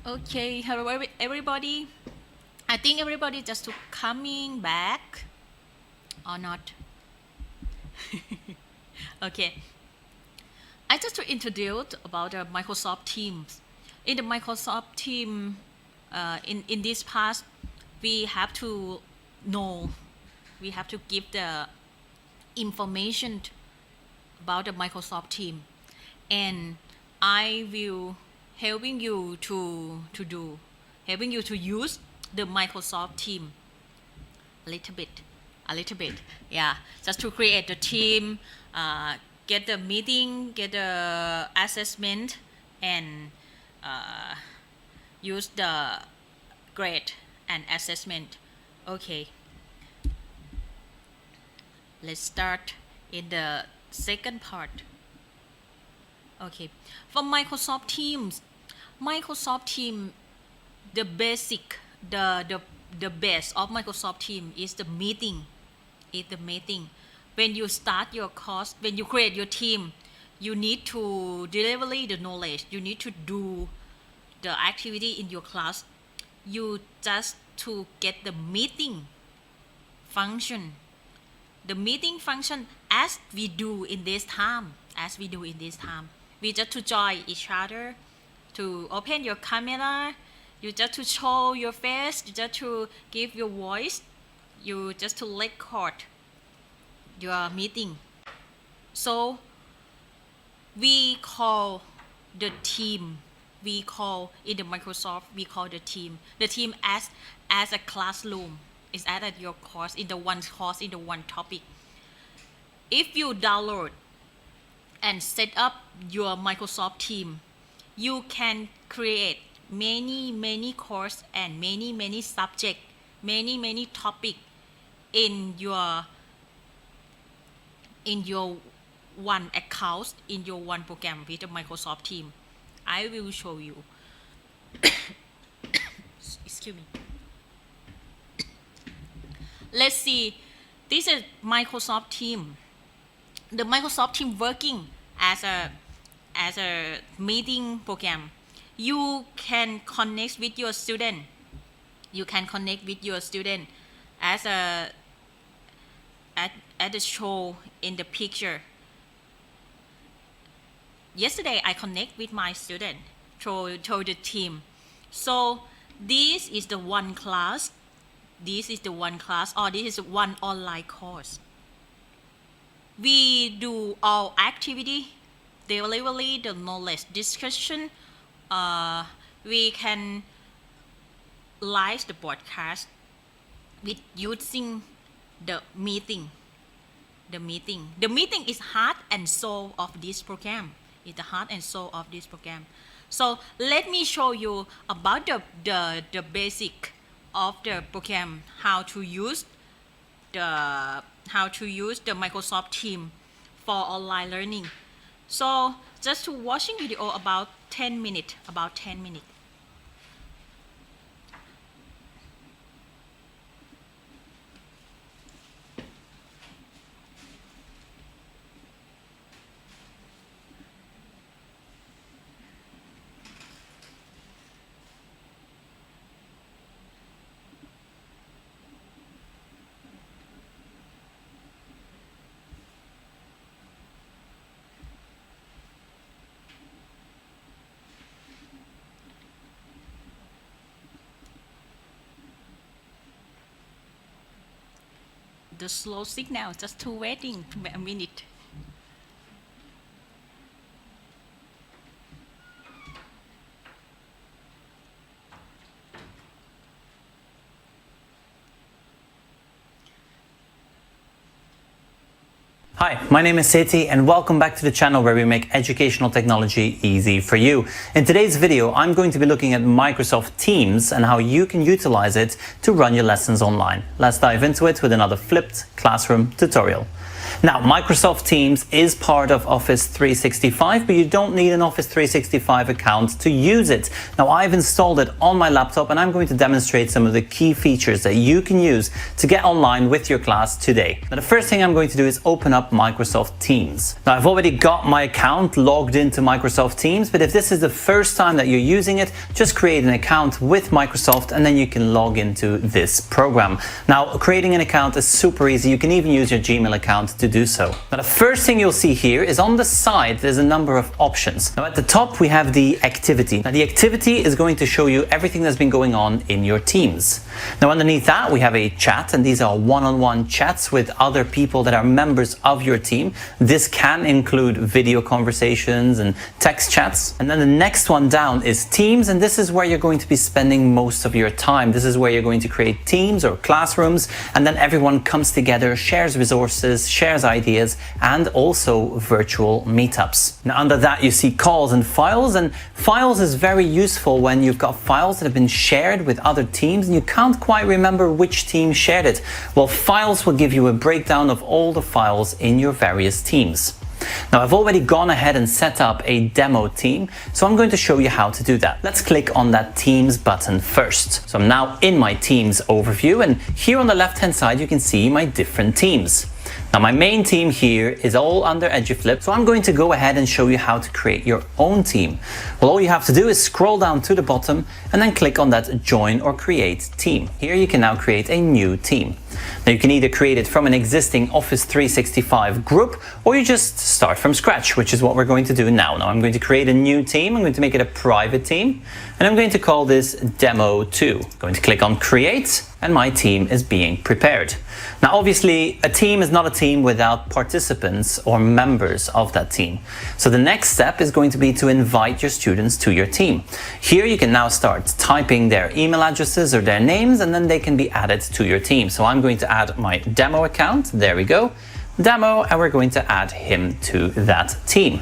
Okay, hello everybody. I think everybody just coming back or not. Okay. I just to introduce about the Microsoft Teams. In the Microsoft Team, in this past, we have to know, we have to give the information about the Microsoft Team, and I will helping you to use the Microsoft Team a little bit, yeah, just to create the team, get the meeting, get the assessment, and use the grade and assessment. Okay, let's start in the second part. Okay, for Microsoft Teams, the basic, the base of Microsoft Team is the meeting. When you start your course, when you create your team, you need to deliver the knowledge. You need to do the activity in your class. You just to get the meeting function. The meeting function as we do in this time. We just to join each other, to open your camera, you just to show your face, you just to give your voice, you just to record your meeting. So we call the team, in the Microsoft, we call the team as a classroom. It's at your course, in the one topic. If you download and set up your Microsoft Team, you can create many course and many subject, many topic in your one account, in your one program with the Microsoft Team. I will show you. Excuse me. Let's see. This is Microsoft Team. The Microsoft Team working as a meeting program. You can connect with your student. As at the show in the picture. Yesterday I connect with my student through the team. So this is the one class. Or this is one online course. We do all activity, delivery, the knowledge discussion. We can live the broadcast with using the meeting. The meeting is heart and soul of this program. So let me show you about the basic of the program, how to use the Microsoft Team for online learning. So just to watching video about 10 minutes. The slow signal, just to waiting a minute. Hi, my name is Seti and welcome back to the channel where we make educational technology easy for you. In today's video, I'm going to be looking at Microsoft Teams and how you can utilize it to run your lessons online. Let's dive into it with another flipped classroom tutorial. Now, Microsoft Teams is part of Office 365, but you don't need an Office 365 account to use it. Now, I've installed it on my laptop, and I'm going to demonstrate some of the key features that you can use to get online with your class today. Now, the first thing I'm going to do is open up Microsoft Teams. Now, I've already got my account logged into Microsoft Teams, but if this is the first time that you're using it, just create an account with Microsoft and then you can log into this program. Now, creating an account is super easy. You can even use your Gmail account to do so. Now, the first thing you'll see here is on the side, there's a number of options. Now, at the top, we have the activity. Now, the activity is going to show you everything that's been going on in your teams. Now, underneath that, we have a chat, and these are one-on-one chats with other people that are members of your team. This can include video conversations and text chats. And then the next one down is teams, and this is where you're going to be spending most of your time. This is where you're going to create teams or classrooms, and then everyone comes together, shares resources, shares ideas, and also virtual meetups. Now, under that, you see calls and files, and files is very useful when you've got files that have been shared with other teams and you can't quite remember which team shared it. Well, files will give you a breakdown of all the files in your various teams. Now, I've already gone ahead and set up a demo team, so I'm going to show you how to do that. Let's click on that Teams button first. So I'm now in my Teams overview, and here on the left-hand side, you can see my different teams. Now, my main team here is all under EduFlip, so I'm going to go ahead and show you how to create your own team. Well, all you have to do is scroll down to the bottom and then click on that Join or Create Team. Here you can now create a new team. Now, you can either create it from an existing Office 365 group, or you just start from scratch, which is what we're going to do now. Now, I'm going to create a new team. I'm going to make it a private team, and I'm going to call this Demo 2. I'm going to click on Create, and my team is being prepared. Now, obviously, a team is not a team without participants or members of that team. So the next step is going to be to invite your students to your team. Here you can now start typing their email addresses or their names, and then they can be added to your team. So I'm going to add my demo account. There we go. Demo, and we're going to add him to that team.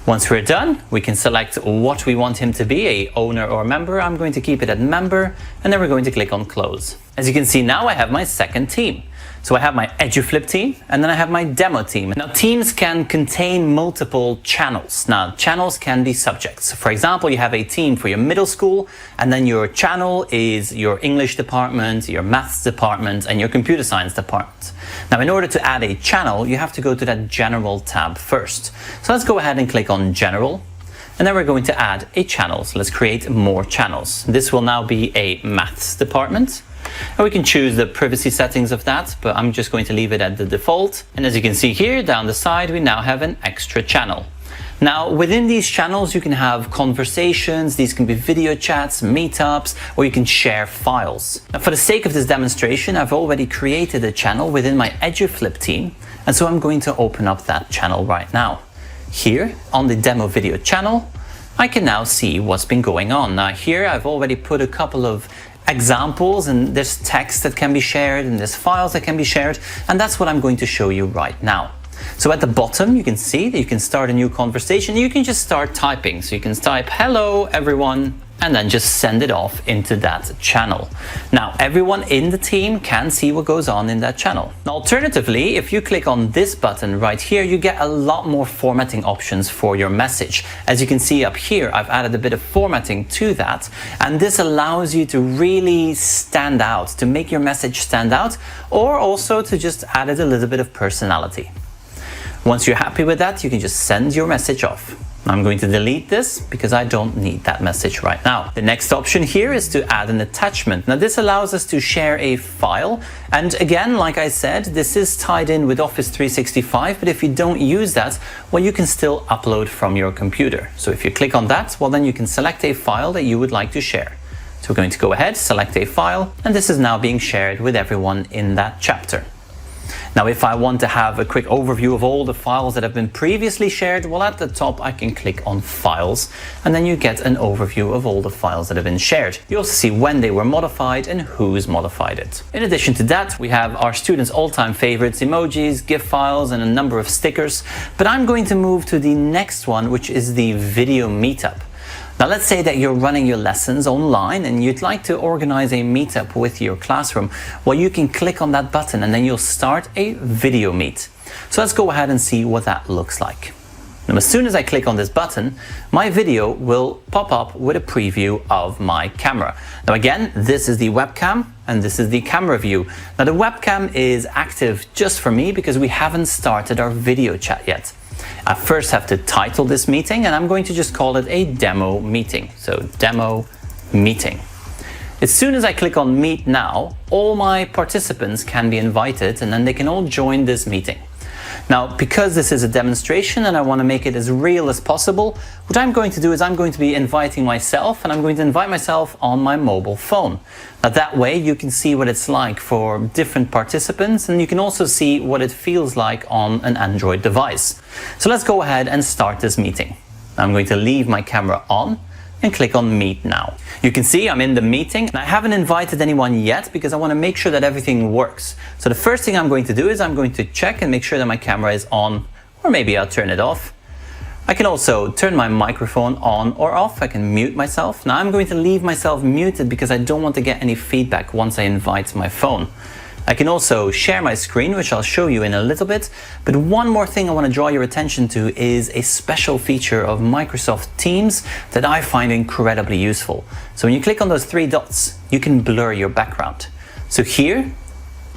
Once we're done, we can select what we want him to be, a owner or member. I'm going to keep it at member, and then we're going to click on close. As you can see now, I have my second team. So I have my EduFlip team, and then I have my demo team. Now, teams can contain multiple channels. Now, channels can be subjects. For example, you have a team for your middle school, and then your channel is your English department, your maths department, and your computer science department. Now, in order to add a channel, you have to go to that General tab first. So let's go ahead and click on General, and then we're going to add a channel. So let's create more channels. This will now be a maths department. And we can choose the privacy settings of that, but I'm just going to leave it at the default. And as you can see here down the side, we now have an extra channel. Now, within these channels, you can have conversations. These can be video chats, meetups, or you can share files. Now, for the sake of this demonstration, I've already created a channel within my EduFlip team. And so I'm going to open up that channel right now. Here on the demo video channel, I can now see what's been going on. Now, here I've already put a couple of examples, and there's text that can be shared and there's files that can be shared, and that's what I'm going to show you right now. So at the bottom you can see that you can start a new conversation. You can just start typing, so you can type hello everyone and then just send it off into that channel. Now, everyone in the team can see what goes on in that channel. Now, alternatively, if you click on this button right here, you get a lot more formatting options for your message. As you can see up here, I've added a bit of formatting to that, and this allows you to really stand out, to make your message stand out, or also to just add it a little bit of personality. Once you're happy with that, you can just send your message off. I'm going to delete this because I don't need that message right now. The next option here is to add an attachment. Now, this allows us to share a file. And again, like I said, this is tied in with Office 365, but if you don't use that, well, you can still upload from your computer. So if you click on that, well, then you can select a file that you would like to share. So we're going to go ahead, select a file, and this is now being shared with everyone in that chapter. Now, if I want to have a quick overview of all the files that have been previously shared, well, at the top I can click on Files, and then you get an overview of all the files that have been shared. You also see when they were modified and who's modified it. In addition to that, we have our students' all-time favorites, emojis, GIF files, and a number of stickers. But I'm going to move to the next one, which is the video meetup. Now let's say that you're running your lessons online and you'd like to organize a meetup with your classroom. Well, you can click on that button and then you'll start a video meet. So let's go ahead and see what that looks like. Now, as soon as I click on this button, my video will pop up with a preview of my camera. Now again, this is the webcam and this is the camera view. Now the webcam is active just for me because we haven't started our video chat yet. I first have to title this meeting and I'm going to just call it a demo meeting. So demo meeting. As soon as I click on Meet Now, all my participants can be invited and then they can all join this meeting. Now, because this is a demonstration and I want to make it as real as possible, what I'm going to do is I'm going to be inviting myself and I'm going to invite myself on my mobile phone. Now, that way you can see what it's like for different participants and you can also see what it feels like on an Android device. So let's go ahead and start this meeting. I'm going to leave my camera on and click on Meet Now. You can see I'm in the meeting and I haven't invited anyone yet because I want to make sure that everything works. So the first thing I'm going to do is I'm going to check and make sure that my camera is on, or maybe I'll turn it off. I can also turn my microphone on or off. I can mute myself. Now I'm going to leave myself muted because I don't want to get any feedback once I invite my phone. I can also share my screen, which I'll show you in a little bit. But one more thing I want to draw your attention to is a special feature of Microsoft Teams that I find incredibly useful. So when you click on those three dots, you can blur your background. So here,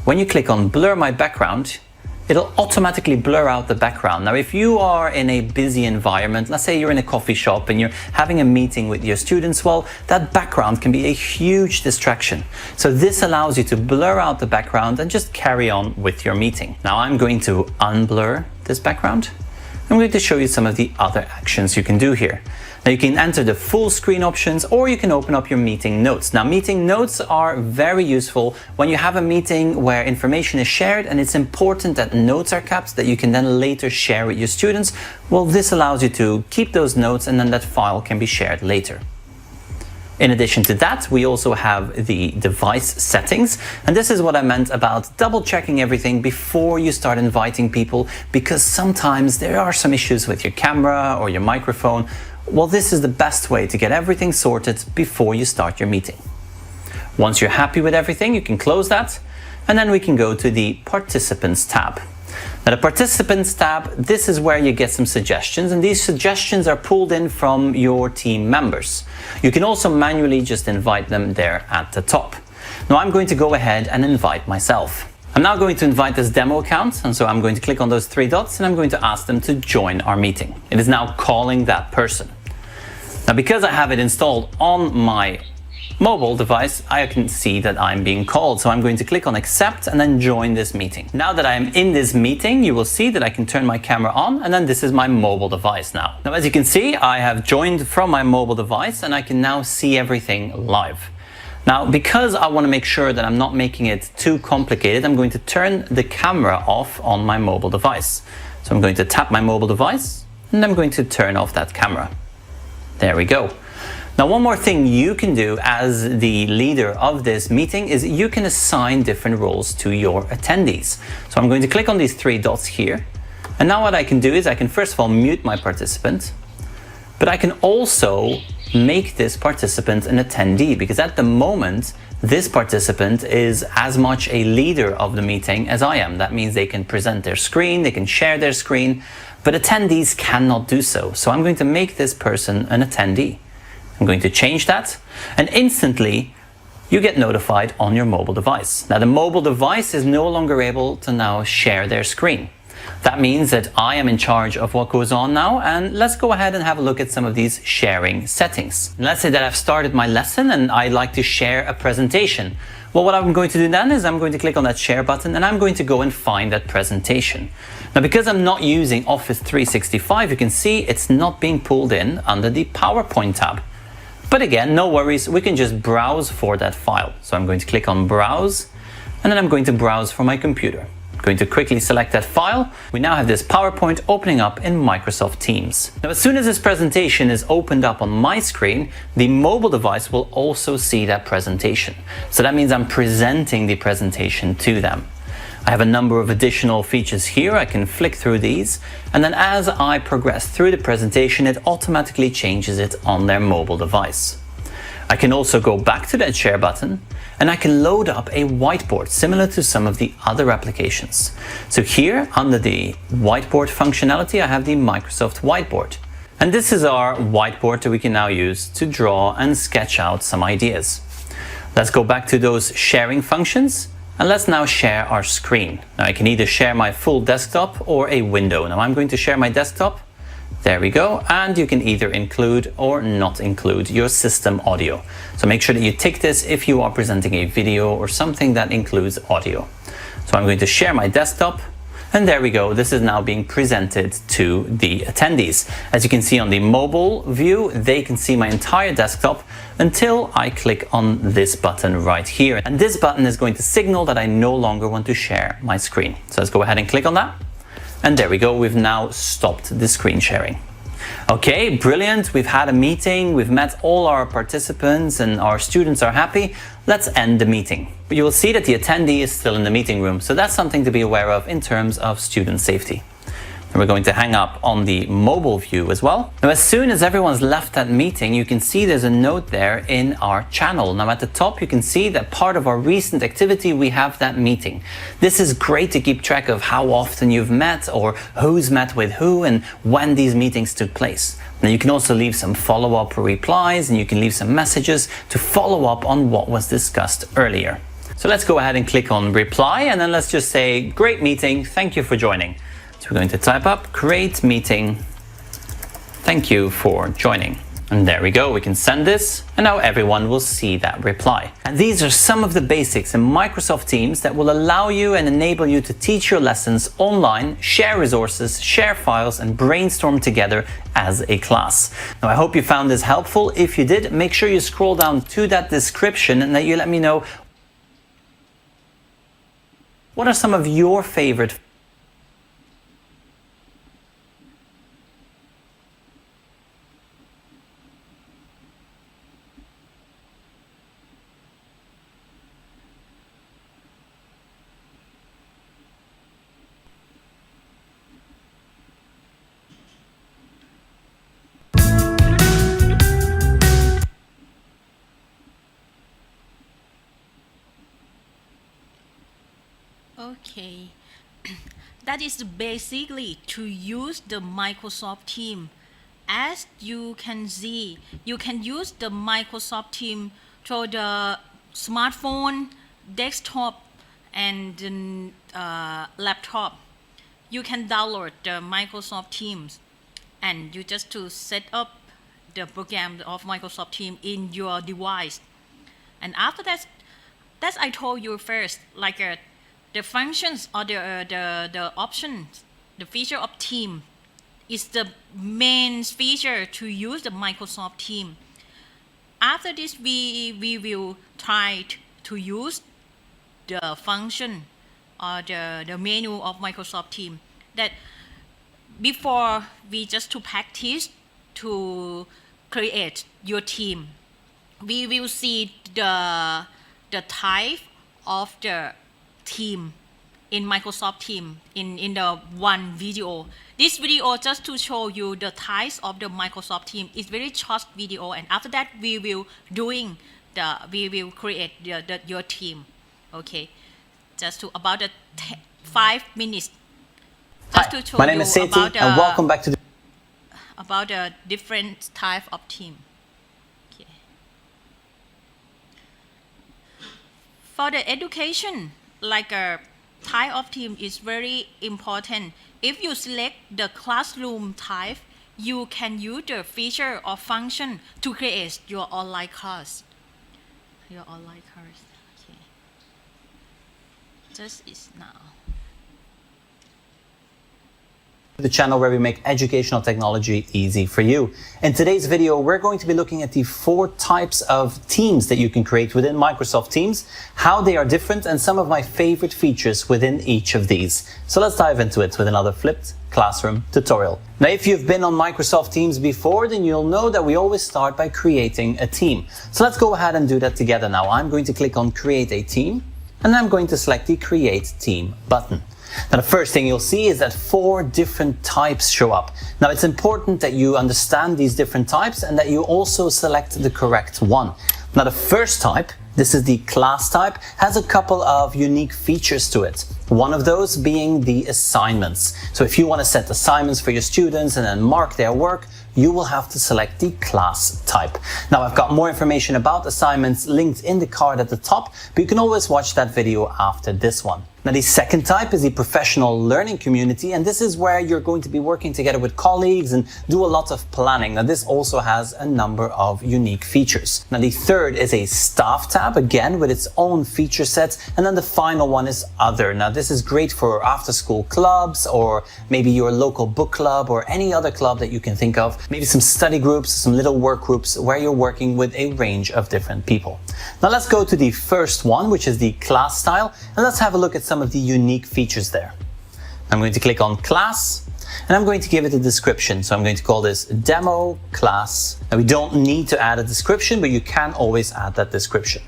when you click on blur my background, it'll automatically blur out the background. Now, if you are in a busy environment, let's say you're in a coffee shop and you're having a meeting with your students, well, that background can be a huge distraction. So this allows you to blur out the background and just carry on with your meeting. Now, I'm going to unblur this background. I'm going to show you some of the other actions you can do here. Now you can enter the full screen options or you can open up your meeting notes. Now meeting notes are very useful when you have a meeting where information is shared and it's important that notes are kept that you can then later share with your students. Well, this allows you to keep those notes and then that file can be shared later. In addition to that, we also have the device settings. And this is what I meant about double checking everything before you start inviting people, because sometimes there are some issues with your camera or your microphone. Well, this is the best way to get everything sorted before you start your meeting. Once you're happy with everything, you can close that, and then we can go to the Participants tab. Now, the Participants tab, this is where you get some suggestions, and these suggestions are pulled in from your team members. You can also manually just invite them there at the top. Now, I'm going to go ahead and invite myself. I'm now going to invite this demo account, and so I'm going to click on those three dots and I'm going to ask them to join our meeting. It is now calling that person. Now, because I have it installed on my mobile device, I can see that I'm being called. So I'm going to click on accept and then join this meeting. Now that I'm in this meeting, you will see that I can turn my camera on, and then this is my mobile device now. Now, as you can see, I have joined from my mobile device and I can now see everything live. Now, because I want to make sure that I'm not making it too complicated, I'm going to turn the camera off on my mobile device. So I'm going to tap my mobile device and I'm going to turn off that camera. There we go. Now, one more thing you can do as the leader of this meeting is you can assign different roles to your attendees. So I'm going to click on these three dots here. And now what I can do is I can first of all mute my participant, but I can also make this participant an attendee, because at the moment, this participant is as much a leader of the meeting as I am. That means they can present their screen, they can share their screen, but attendees cannot do so. So I'm going to make this person an attendee. I'm going to change that, and instantly you get notified on your mobile device. Now, the mobile device is no longer able to now share their screen. That means that I am in charge of what goes on now, and let's go ahead and have a look at some of these sharing settings. Let's say that I've started my lesson and I'd like to share a presentation. Well, what I'm going to do then is I'm going to click on that share button and I'm going to go and find that presentation. Now, because I'm not using Office 365, you can see it's not being pulled in under the PowerPoint tab. But again, no worries, we can just browse for that file. So I'm going to click on browse, and then I'm going to browse for my computer. I'm going to quickly select that file. We now have this PowerPoint opening up in Microsoft Teams. Now, as soon as this presentation is opened up on my screen, the mobile device will also see that presentation. So that means I'm presenting the presentation to them. I have a number of additional features here. I can flick through these, and then as I progress through the presentation, it automatically changes it on their mobile device. I can also go back to that share button, and I can load up a whiteboard similar to some of the other applications. So here under the whiteboard functionality, I have the Microsoft Whiteboard. And this is our whiteboard that we can now use to draw and sketch out some ideas. Let's go back to those sharing functions, and let's now share our screen. Now I can either share my full desktop or a window. Now I'm going to share my desktop. There we go. And you can either include or not include your system audio. So make sure that you tick this if you are presenting a video or something that includes audio. So I'm going to share my desktop. And there we go. This is now being presented to the attendees. As you can see on the mobile view, they can see my entire desktop until I click on this button right here. And this button is going to signal that I no longer want to share my screen. So let's go ahead and click on that. And there we go. We've now stopped the screen sharing. Okay, brilliant. We've had a meeting. We've met all our participants and our students are happy. Let's end the meeting. But you will see that the attendee is still in the meeting room. So that's something to be aware of in terms of student safety. And we're going to hang up on the mobile view as well. Now, as soon as everyone's left that meeting, you can see there's a note there in our channel. Now, at the top, you can see that part of our recent activity, we have that meeting. This is great to keep track of how often you've met or who's met with who and when these meetings took place. Now, you can also leave some follow-up replies and you can leave some messages to follow up on what was discussed earlier. So let's go ahead and click on reply, and then let's just say, great meeting, thank you for joining. So we're going to type up, great meeting, thank you for joining. And there we go, we can send this, and now everyone will see that reply. And these are some of the basics in Microsoft Teams that will allow you and enable you to teach your lessons online, share resources, share files, and brainstorm together as a class. Now, I hope you found this helpful. If you did, make sure you scroll down to that description and that you let me know what are some of your favorite Okay, that is basically to use the Microsoft Teams. As you can see, you can use the Microsoft Teams through the smartphone, desktop, and laptop. You can download the Microsoft Teams, and you just to set up the program of Microsoft Teams in your device. And after that, as I told you first, like the functions or the options, the feature of team is the main feature to use the Microsoft Teams. After this, we will try to use the function or the menu of Microsoft Teams. That before we just to practice to create your team, we will see the type of the team in Microsoft Teams in the one video. This video just to show you the types of the Microsoft Teams. It's very short video, and after that we will create your team. Okay, just to about 5 minutes. Just to show my name is Seti, and welcome back to about the different type of team. Okay. For the education, like a type of team is very important. If you select the classroom type, you can use the feature or function to create your online class. Okay. Just is now. The channel where we make educational technology easy for you. In today's video, we're going to be looking at the 4 types of teams that you can create within Microsoft Teams, how they are different, and some of my favorite features within each of these. So let's dive into it with another flipped classroom tutorial. Now, if you've been on Microsoft Teams before, then you'll know that we always start by creating a team. So let's go ahead and do that together now. I'm going to click on Create a Team. and then I'm going to select the Create Team button. Now, the first thing you'll see is that 4 different types show up. Now, it's important that you understand these different types and that you also select the correct one. Now, the first type, this is the class type, has a couple of unique features to it. One of those being the assignments. So if you want to set assignments for your students and then mark their work, you will have to select the class type. Now, I've got more information about assignments linked in the card at the top, but you can always watch that video after this one. Now, the second type is the professional learning community, and this is where you're going to be working together with colleagues and do a lot of planning. Now, this also has a number of unique features. Now, the third is a staff tab, again, with its own feature sets. And then the final one is other. Now, this is great for after-school clubs or maybe your local book club or any other club that you can think of. Maybe some study groups, some little work groups where you're working with a range of different people. Now, let's go to the first one, which is the class style, and let's have a look at some of the unique features there. I'm going to click on class and I'm going to give it a description. So I'm going to call this demo class. Now, we don't need to add a description, but you can always add that description.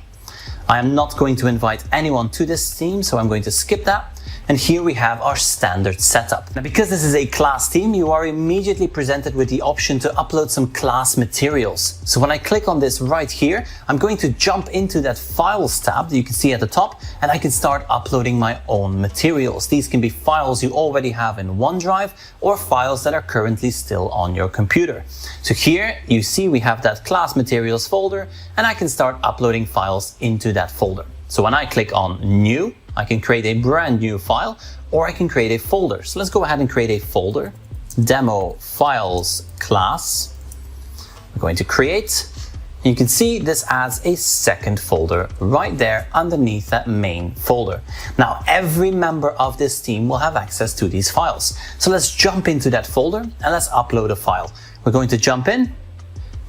I am not going to invite anyone to this theme, so I'm going to skip that. And here we have our standard setup. Now, because this is a class theme, you are immediately presented with the option to upload some class materials. So when I click on this right here, I'm going to jump into that Files tab that you can see at the top, and I can start uploading my own materials. These can be files you already have in OneDrive or files that are currently still on your computer. So here you see we have that class materials folder, and I can start uploading files into that folder. So when I click on New, I can create a brand new file, or I can create a folder. So let's go ahead and create a folder, demo files class. I'm going to create. You can see this adds a second folder right there underneath that main folder. Now, every member of this team will have access to these files. So let's jump into that folder and let's upload a file. We're going to jump in and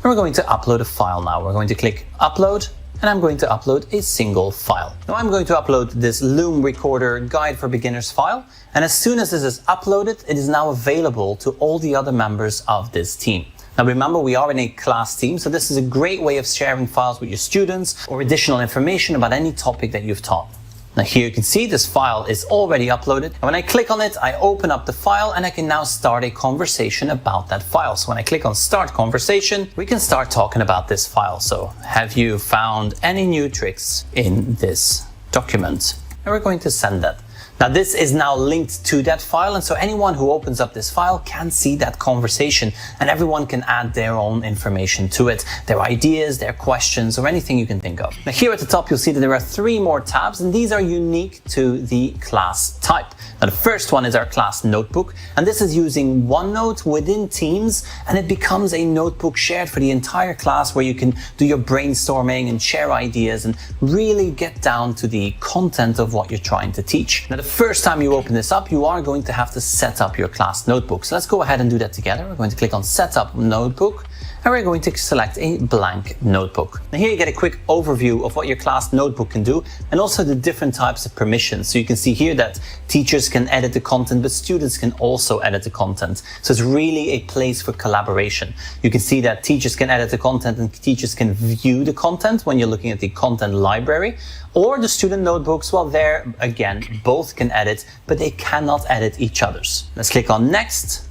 we're going to upload a file now. We're going to click upload, and I'm going to upload a single file. Now, I'm going to upload this Loom Recorder Guide for Beginners file, and as soon as this is uploaded, it is now available to all the other members of this team. Now, remember, we are in a class team, so this is a great way of sharing files with your students or additional information about any topic that you've taught. Now, here you can see this file is already uploaded. And when I click on it, I open up the file and I can now start a conversation about that file. So when I click on Start Conversation, we can start talking about this file. So, have you found any new tricks in this document? And we're going to send that. Now, this is now linked to that file, and so anyone who opens up this file can see that conversation, and everyone can add their own information to it, their ideas, their questions, or anything you can think of. Now, here at the top, you'll see that there are 3 more tabs, and these are unique to the class type. Now, the first one is our class notebook, and this is using OneNote within Teams, and it becomes a notebook shared for the entire class where you can do your brainstorming and share ideas and really get down to the content of what you're trying to teach. Now, the first time you open this up, you are going to have to set up your class notebook. So let's go ahead and do that together. We're going to click on Setup Notebook, and we're going to select a blank notebook. Now, here you get a quick overview of what your class notebook can do and also the different types of permissions. So you can see here that teachers can edit the content, but students can also edit the content. So it's really a place for collaboration. You can see that teachers can edit the content and teachers can view the content when you're looking at the content library, or the student notebooks. Well, there again, both can edit, but they cannot edit each other's. Let's click on Next.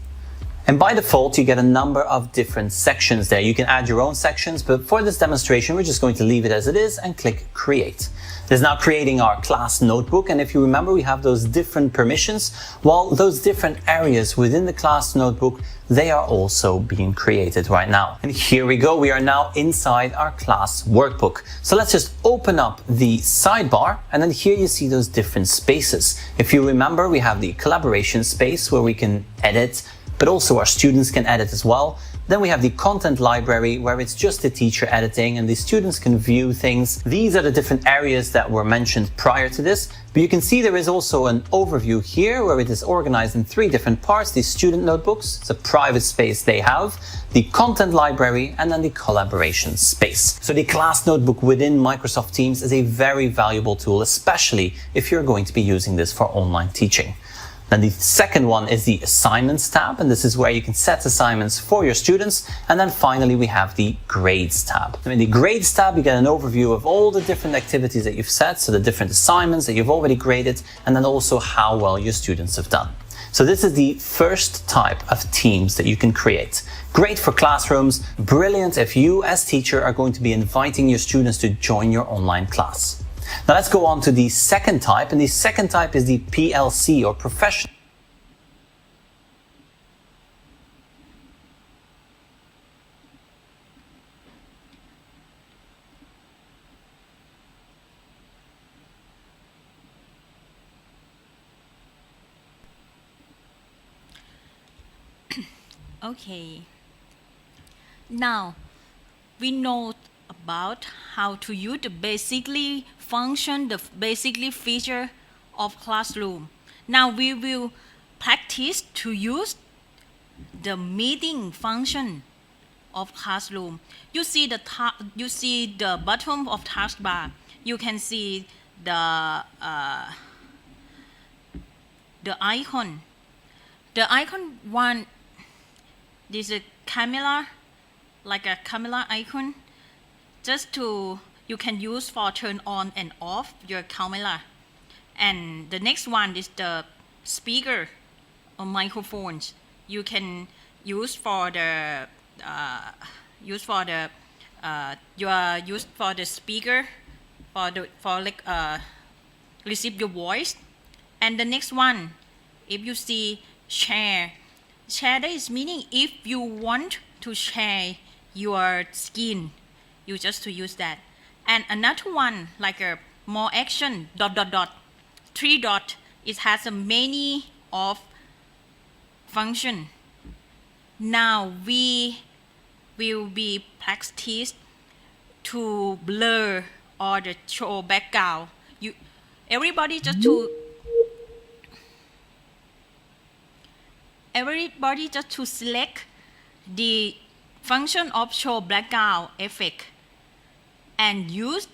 And by default, you get a number of different sections there. You can add your own sections, but for this demonstration, we're just going to leave it as it is and click Create. It is now creating our class notebook, and if you remember, we have those different permissions. Well, those different areas within the class notebook, they are also being created right now. And here we go. We are now inside our class workbook. So let's just open up the sidebar, and then here you see those different spaces. If you remember, we have the collaboration space where we can edit, but also our students can edit as well. Then we have the content library where it's just the teacher editing and the students can view things. These are the different areas that were mentioned prior to this, but you can see there is also an overview here where it is organized in 3 different parts. The student notebooks, it's a private space they have, the content library, and then the collaboration space. So the class notebook within Microsoft Teams is a very valuable tool, especially if you're going to be using this for online teaching. Then the second one is the Assignments tab, and this is where you can set assignments for your students. And then finally, we have the Grades tab. In the Grades tab, you get an overview of all the different activities that you've set, so the different assignments that you've already graded, and then also how well your students have done. So this is the first type of teams that you can create. Great for classrooms, brilliant if you as teacher are going to be inviting your students to join your online class. Now let's go on to the second type, and the second type is the PLC or professional. Okay. Now we know about how to use the basically function, the basically feature of classroom. Now we will practice to use the meeting function of classroom. You see the bottom of taskbar. You can see the icon. The icon one. This is a camera, like a camera icon. Just to, you can use for turn on and off your camera. And the next one is the speaker or microphones. You can use for the speaker receive your voice. And the next one, if you see share that is meaning if you want to share your screen, you just to use that. And another one like a more action ... three dot, it has a many of function. Now we will be practiced to blur or the show background. Everybody just to select the function of show background effect and use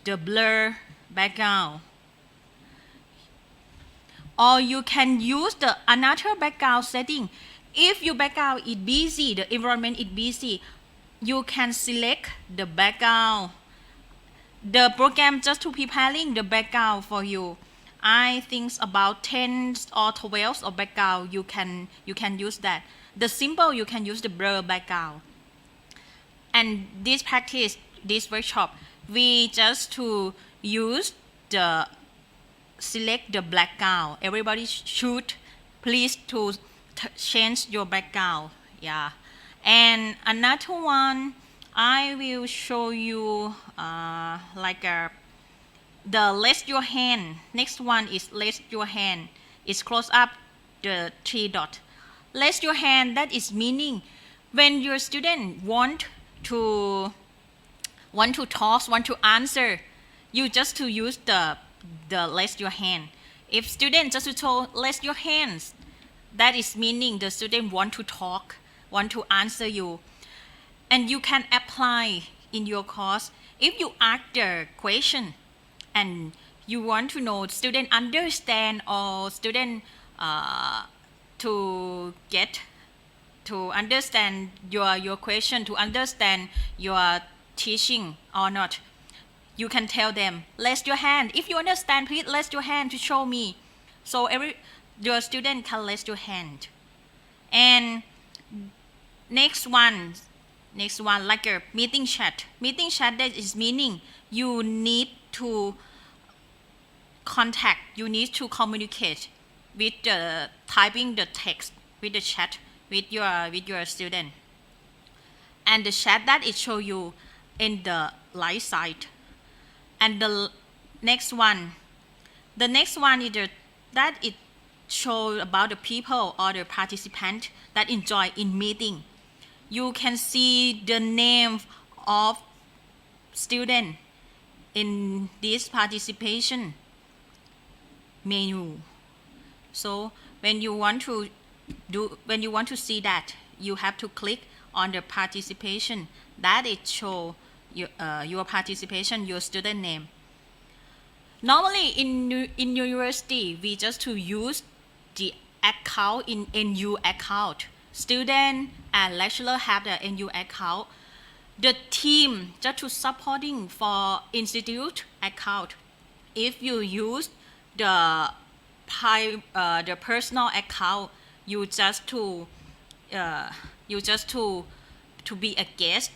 the blur background. Or you can use the another background setting. If your background is busy, the environment is busy, you can select the background. The program just to preparing the background for you. I think about 10 or 12 of background you can use that. The simple you can use the blur background. And this practice, this workshop, we just to use the select the background. Everybody should please to change your background. Yeah. And another one, I will show you the raise your hand. Next one is raise your hand. It's close up the three dot. Raise your hand, that is meaning when your student want to talk, want to answer, you just to use the raise your hand. If student just to tell raise your hands, that is meaning the student want to talk, want to answer you. And you can apply in your course. If you ask the question and you want to know student understand or student to understand your question, to understand your teaching or not, you can tell them raise your hand. If you understand, please raise your hand to show me. So your student can raise your hand. And next one like a meeting chat. Meeting chat, that is meaning you need to contact, you need to communicate with the typing the text, with the chat, with your student. And the chat that it show you in the right side. And the next one is that it show about the people or the participant that enjoy in meeting. You can see the name of student in this participation menu. So when you want to see that, you have to click on the participation that it show your participation, your student name. Normally in university, we just to use the account in NU account. Student and lecturer have the NU account. The team just to supporting for institute account. If you use the personal account, you just to be a guest,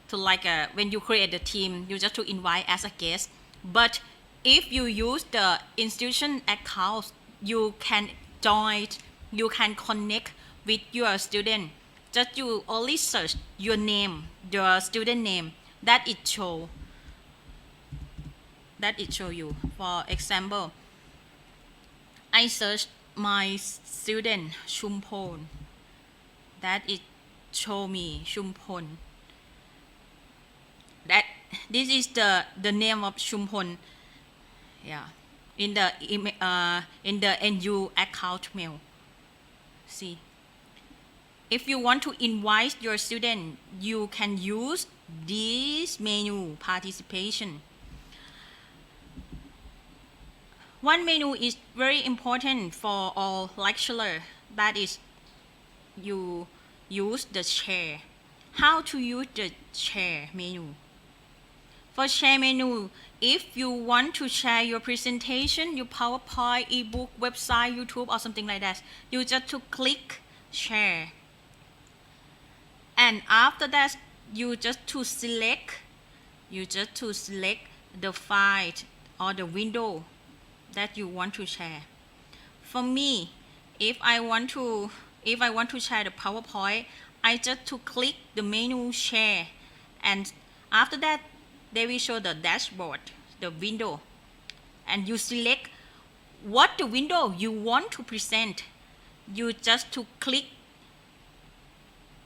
to like when you create the team, you just to invite as a guest. But if you use the institution account, you can join, you can connect with your student. Just you only search your name, your student name, that it show you. For example, I search my student Chumpon, that it show me Chumpon. That this is the name of Chumpon. Yeah, in the NU account mail. See, if you want to invite your student, you can use this menu participation. One menu is very important for all lecturer, that is you use the share. How to use the share menu? For share menu, if you want to share your presentation, your PowerPoint, ebook, website, YouTube or something like that, you just to click share. And after that, you just to select the file or the window that you want to share. For me, if I want to share the PowerPoint, I just to click the menu share, and after that they will show the dashboard, the window, and you select what the window you want to present. You just to click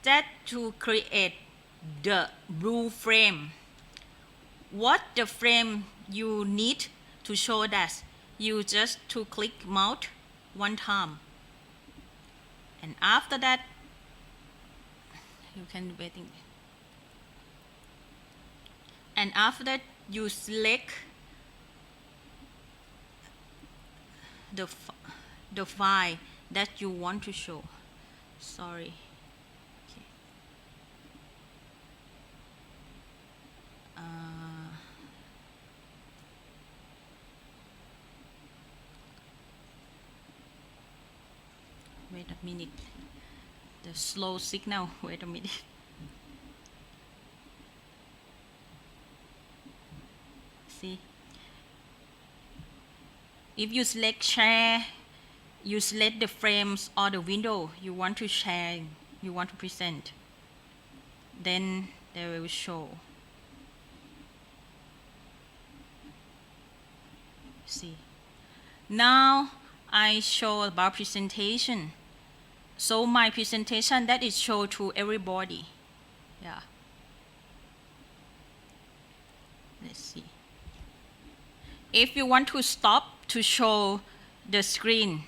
that to create the blue frame. What the frame you need to show that, you just to click mouse one time, and after that you can waiting, and after that you select the file that you want to show. Sorry. Okay. Wait a minute. The slow signal. Wait a minute. See. If you select share, you select the frames or the window you want to share, you want to present. Then they will show. See. Now I show about presentation. So my presentation that is show to everybody. Yeah. Let's see. If you want to stop to show the screen,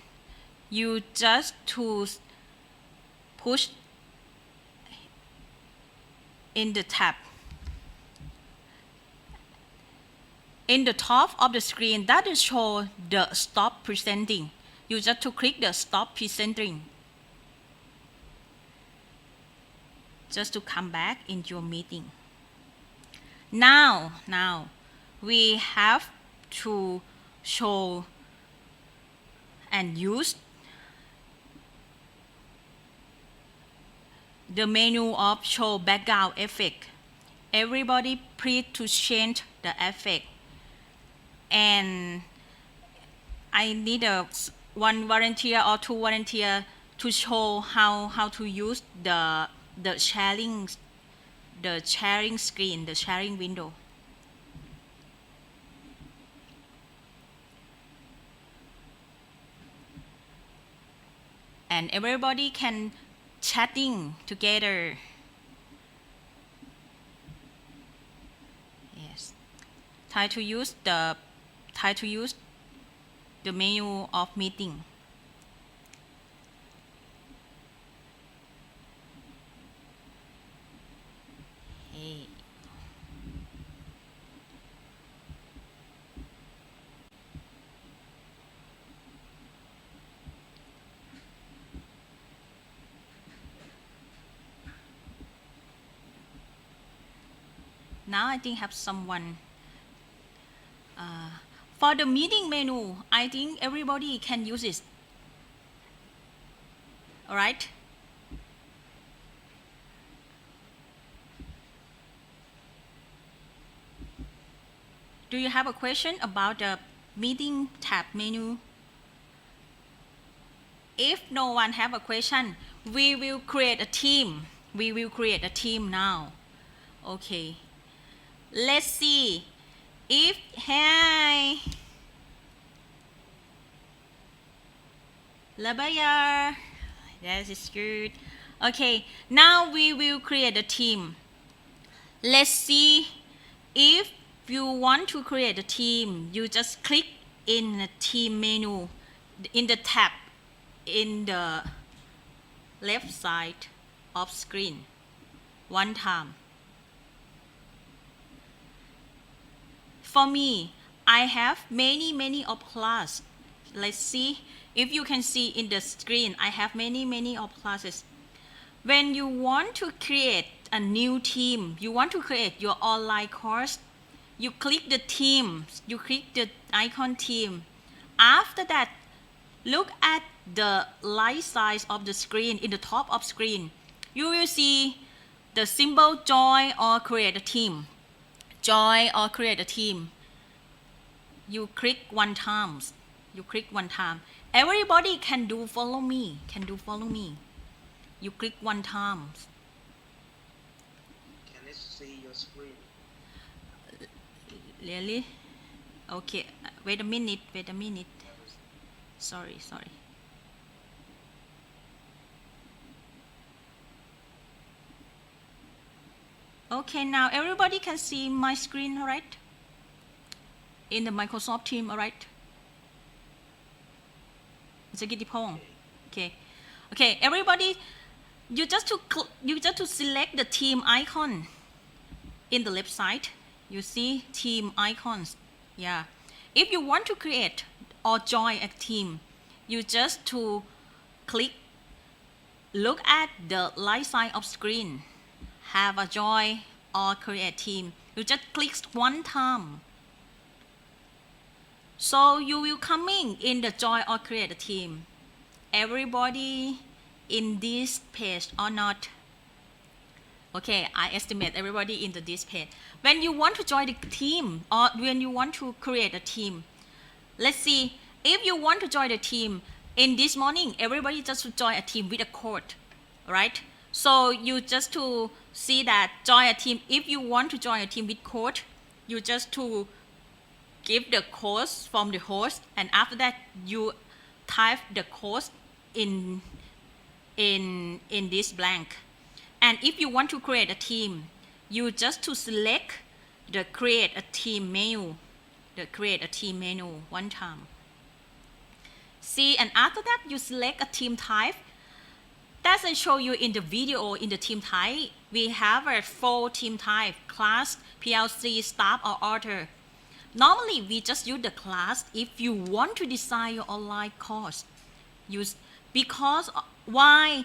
you just to push in the tab. In the top of the screen, that is show the stop presenting. You just to click the stop presenting. Just to come back in your meeting. Now we have to show and use the menu of show background effect. Everybody please to change the effect. And I need one volunteer or two volunteer to show how to use the sharing screen, the sharing window. And everybody can chatting together. Yes. Try to use the menu of meeting. Hey. now I think have someone for the meeting menu I think everybody can use it alright do you have a question about the meeting tab menu if no one have a question we will create a team now okay let's see if hey Labaya that is good okay now we will create a team let's see if you want to create a team you just click in the team menu in the tab in the left side of screen one time for me I have many of class let's see if you can see in the screen I have many of classes when you want to create a new team you want to create your online course you click the team you click the icon team after that look at the right side of the screen in the top of screen you will see the symbol join or create a team join or create a team you click one time everybody can do follow me you click one time Can I see your screen? Really okay wait a minute sorry okay now everybody can see my screen alright in the Microsoft team alright okay everybody you just to select the team icon in the left side you see team icons yeah if you want to create or join a team you just to click look at the right side of screen have a join or create team you just click one time so you will coming in the join or create a team everybody in this page or not okay I estimate everybody in this page when you want to join the team or when you want to create a team let's see if you want to join the team in this morning everybody just to join a team with a code right so you just to see that join a team if you want to join a team with code you just to give the code from the host and after that you type the code in this blank and if you want to create a team you just to select the create a team menu one time see and after that you select a team type doesn't show you in the video in the team type we have a 4 team type class PLC staff or author normally we just use the class if you want to design your online course use because why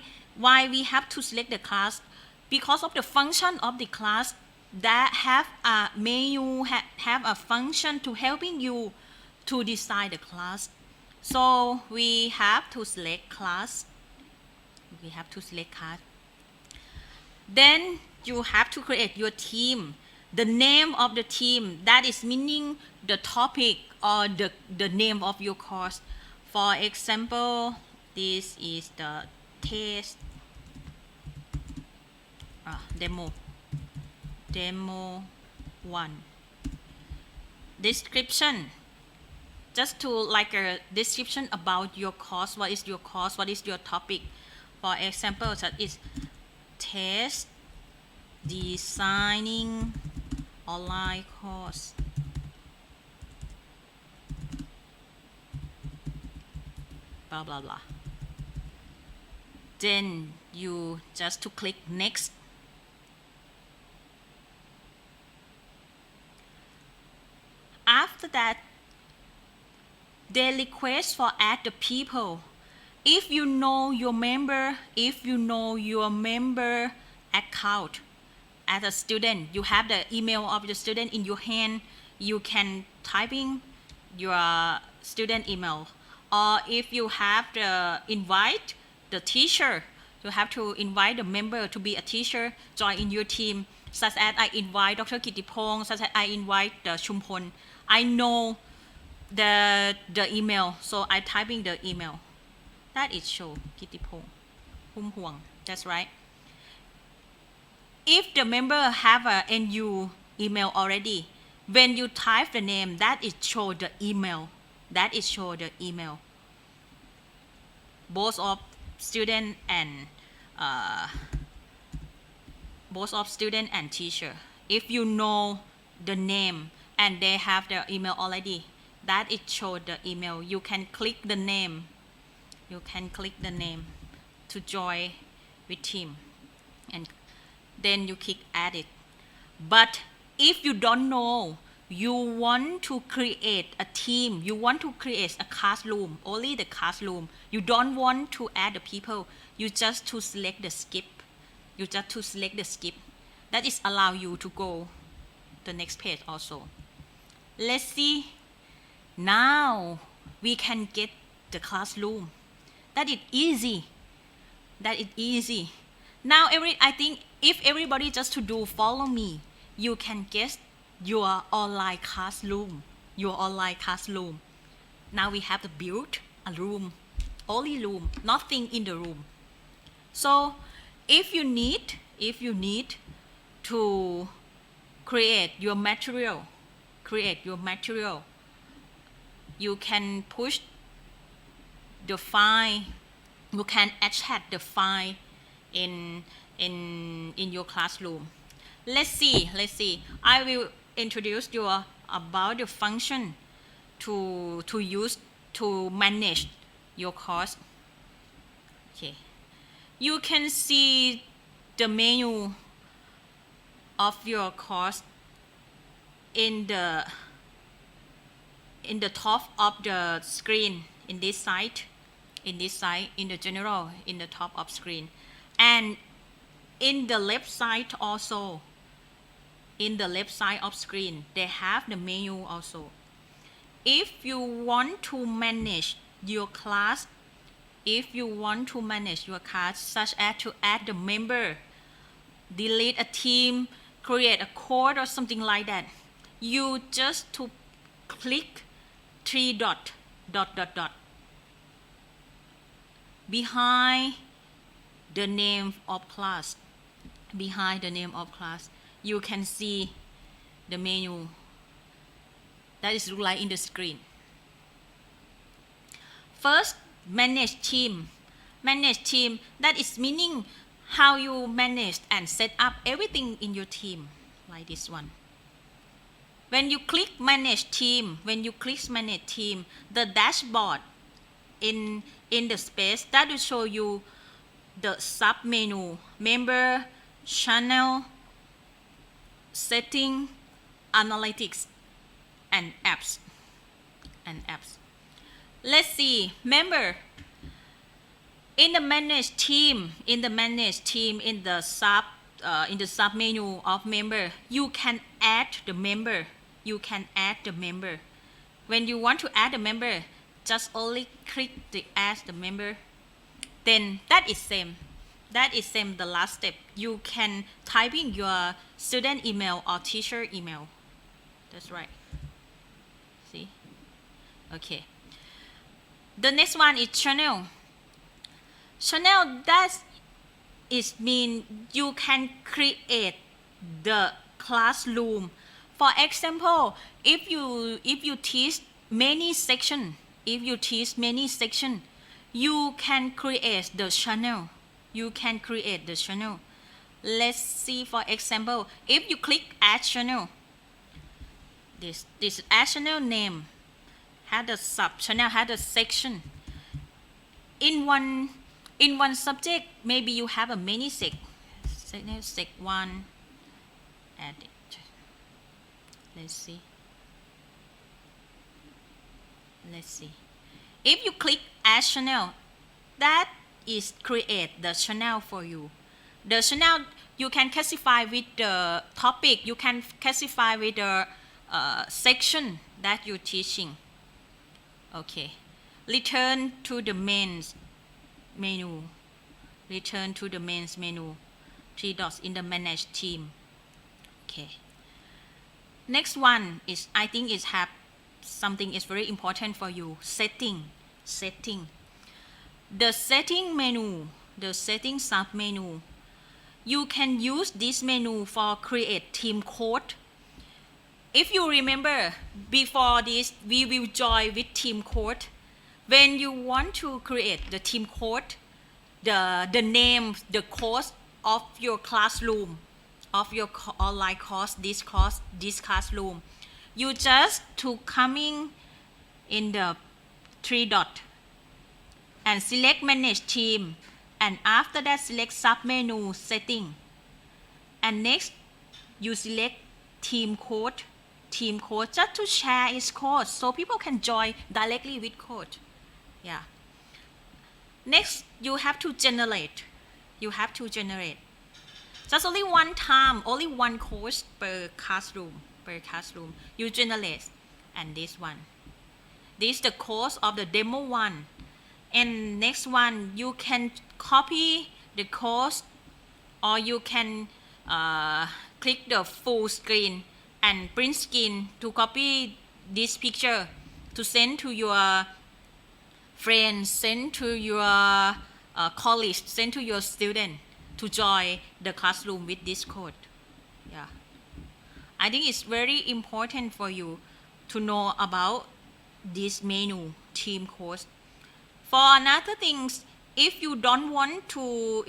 we have to select the class because of the function of the class that have a menu have a function to helping you to design the class so we have to select class then you have to create your team the name of the team that is meaning the topic or the name of your course for example this is the test demo 1 description just to like a description about your course what is your course what is your topic for example that is test designing online course blah blah blah then you just to click next after that they request for add the people if you know your member account as a student, you have the email of the student in your hand, you can typing your student email. Or if you have the invite the teacher, you have to invite the member to be a teacher, join in your team, such as I invite Dr. Kittipong, such as I invite the Chumpon. I know the email, so I typing the email. That is show Kittipong, Hum Huang. That's right. If the member have a NU email already, when you type the name, that is show the email. That is show the email. Both of student and teacher. If you know the name and they have their email already, that is show the email. You can click the name. You can click the name to join with team, and then you click add it. But if you don't know, you want to create a team, you want to create a classroom, only the classroom, you don't want to add the people, you just to select the skip. You just to select the skip. That is allow you to go the next page also. Let's see. Now we can get the classroom. That is easy. That is easy. Now I think if everybody just to do follow me, you can get your online classroom. Your online classroom. Now we have to build a room. Only room. Nothing in the room. So if you need to create your material, you can push the file, you can attach the file in your classroom. Let's see. I will introduce you about the function to use to manage your course. Okay. You can see the menu of your course in the top of the screen in this side, in the general, in the top of screen, and in the left side also. In the left side of screen, they have the menu also. If you want to manage your class, such as to add the member, delete a team, create a code or something like that, you just to click 3 dot behind the name of class. You can see the menu that is like in the screen. First, manage team. That is meaning how you manage and set up everything in your team, like this one. When you click manage team, the dashboard in the space that will show you the sub menu, member, channel, setting, analytics, and apps. Let's see, member. In the manage team, in the sub menu of member, you can add the member. When you want to add a member, just only click the add the member. Then that is same. The last step. You can type in your student email or teacher email. That's right. See? Okay. The next one is channel. That is mean you can create the classroom. For example, if you teach many section, you can create the channel. Let's see, for example, if you click add channel, this add channel name had a sub channel, had a section. In one subject, maybe you have a many sec 1, add it. Let's see. If you click add channel, that is create the channel for you. The channel you can classify with the topic, you can classify with the section that you're teaching. Okay, return to the mains menu. Return to the mains menu. 3 dots in the manage theme. Okay. Next one is, I think is have something is very important for you. Setting. The setting menu, the setting sub menu. You can use this menu for create theme code. If you remember, before this, we will join with theme code. When you want to create the theme code, the name, the course of your classroom, of your online course, this classroom, you just to coming in the 3 dot and select manage theme, and after that select submenu setting, and next you select theme code just to share its code so people can join directly with code. Yeah. Next, you have to generate. Just only one time, only one course per classroom. You generate. And this one. This is the course of the demo one. And next one, you can copy the course, or you can click the full screen and print screen to copy this picture to send to your friends, send to your colleagues, send to your student to join the classroom with this code. Yeah, I think it's very important for you to know about this menu theme course. For another things, if you don't want to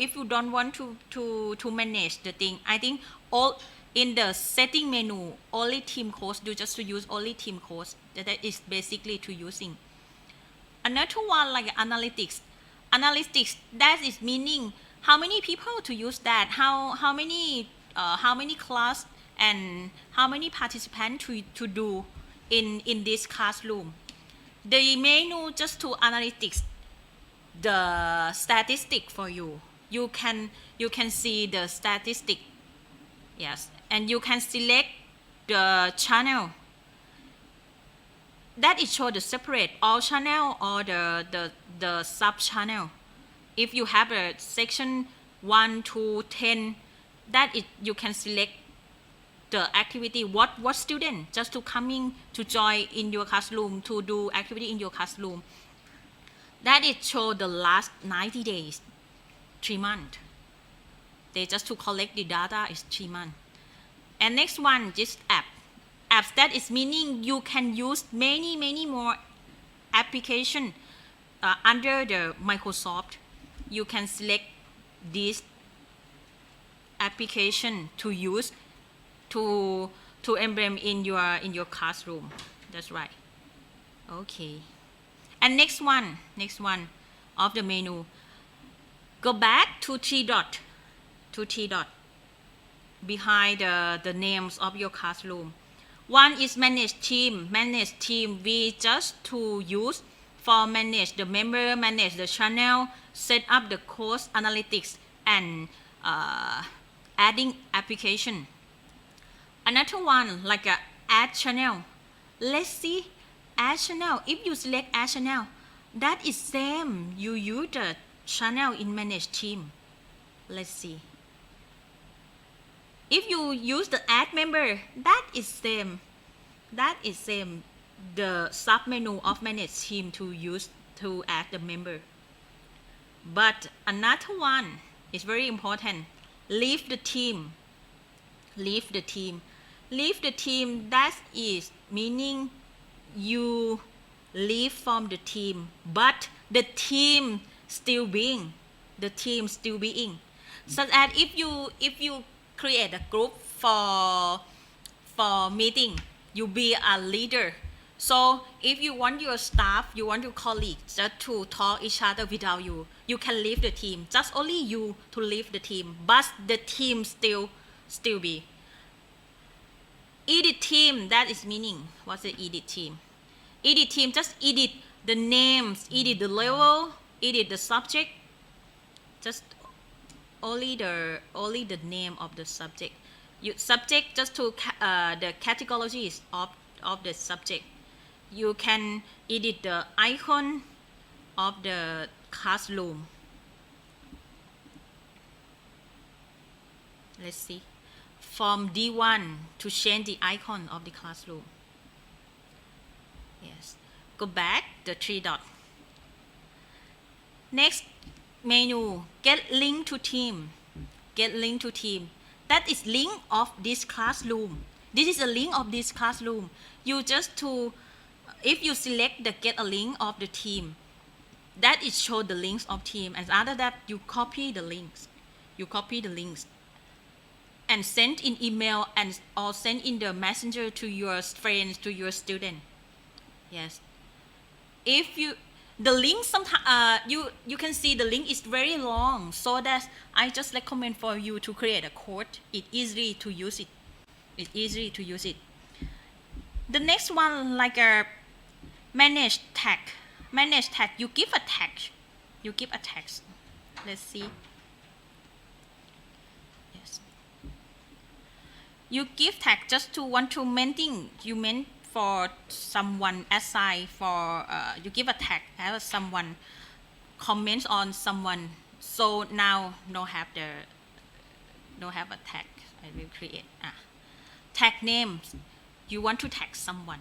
manage the thing, I think all in the setting menu only theme course, you just to use only theme course. That is basically to using. Another one like analytics, that is meaning how many people to use that, how many class and how many participants to do in this classroom. The menu just to analytics, the statistic for you. You can see the statistic. Yes, and you can select the channel. That is show the separate all channel or the sub channel. If you have a section 1 to 10, that is you can select the activity what student just to coming to join in your classroom to do activity in your classroom. That is show the last 90 days, 3 months. They just to collect the data is 3 months. And next one just apps, that is meaning you can use many more application under the Microsoft. You can select this application to use to emblem in your classroom. That's right. Okay. And next one of the menu, go back to 3 dot behind the names of your classroom. One is manage team. We just to use for manage the member, manage the channel, set up the course analytics, and adding application. Another one like a add channel. Let's see, add channel. If you select add channel, that is same. You use the channel in manage team. Let's see. If you use the add member, that is same. The sub menu of manage team to use to add the member. But another one is very important. Leave the team. That is meaning you leave from the team, but the team still being. Such as if you create a group for meeting, you be a leader. So if you want your staff, you want your colleagues just to talk each other without you, you can leave the team. Just only you to leave the team, but the team still be. Edit team, that is meaning what's the edit team? Edit team just edit the names, edit the level, edit the subject. Just only the name of the subject. You subject just to the categories of the subject. You can edit the icon of the classroom. Let's see. From D1 to change the icon of the classroom. Yes. Go back the three dot. Next menu, get link to team. Get link to team. That is link of this classroom. This is a link of this classroom. You just to, if you select the get a link of the team, that is show the links of team. And after that, you copy the links. You copy the links and send in email and or send in the messenger to your friends, to your student. Yes. If you the link sometimes you can see the link is very long, so that I just recommend for you to create a code. It's easy to use it. It's easy to use it. The next one, like a manage tag. Manage tag. You give a tag. You give a tag. Let's see. Yes. You give tag just to want to menting. You meant for someone assign for you give a tag as someone comments on someone. So now no have a tag. I will create tag names. You want to tag someone.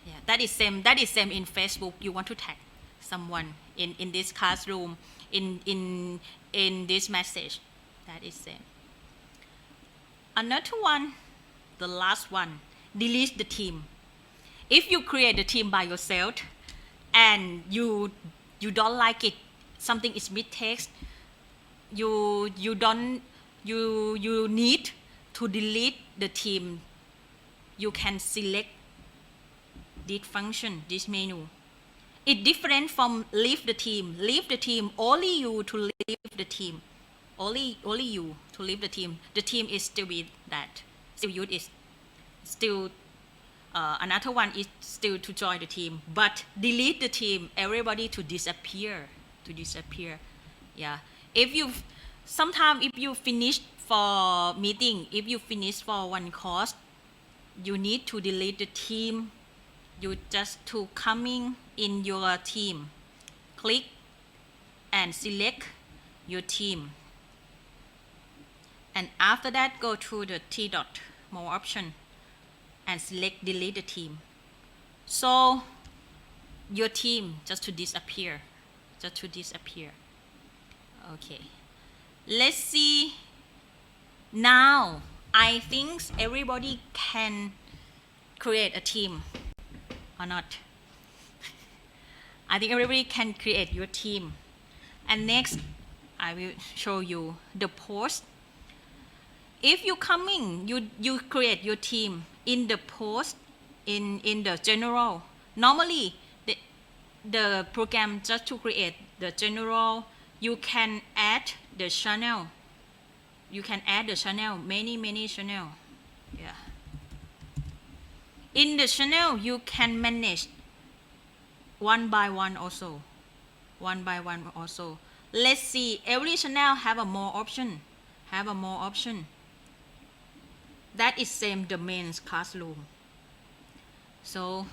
Yeah, that is same in Facebook. You want to tag someone in this classroom, in this message. That is same. Another one, the last one, delete the team. If you create a team by yourself and you don't like it, something is mid-text, you need to delete the team. You can select this function, this menu. It's different from leave the team. Leave the team, only you to leave the team. Only you to leave the team. The team is still with that. Still use it. Still another one is still to join the team. But delete the team, everybody to disappear. Yeah. Sometimes if you finish for meeting, if you finish for one course, you need to delete the team. You just to coming in your team. Click and select your team. And after that, go to the T dot, more option, and select delete the team. So your team just to disappear. Okay. Let's see. Now, I think everybody can create a team or not. I think everybody can create your team. And next, I will show you the post. If you coming, you create your team in the post, in the general. Normally, the program just to create the general, you can add the channel. You can add the channel, many channel. Yeah. In the channel, you can manage one by one also. Let's see, every channel have a more option. That is same the main classroom. So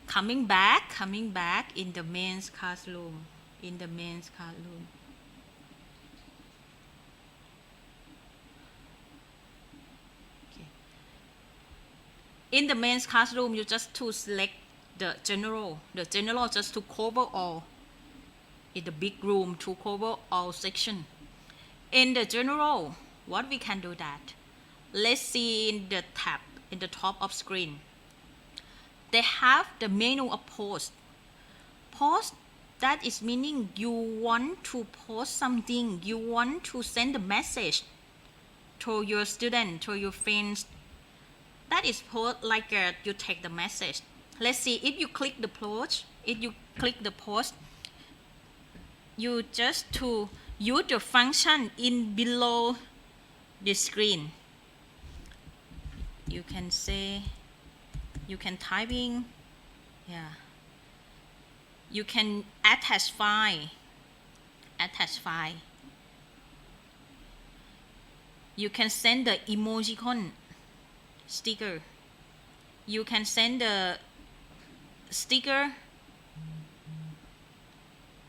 coming back in the main classroom. In the main classroom, you just to select the general. The general just to cover all. In the big room to cover all section. In the general, what we can do that? Let's see in the tab in the top of screen. They have the menu of post. Post, that is meaning you want to post something. You want to send a message to your student, to your friends. That is post like you take the message. Let's see, if you click the post, you just to use the function in below the screen. You can say, you can typing, yeah. You can attach file. you can send the emojicon sticker. You can send the sticker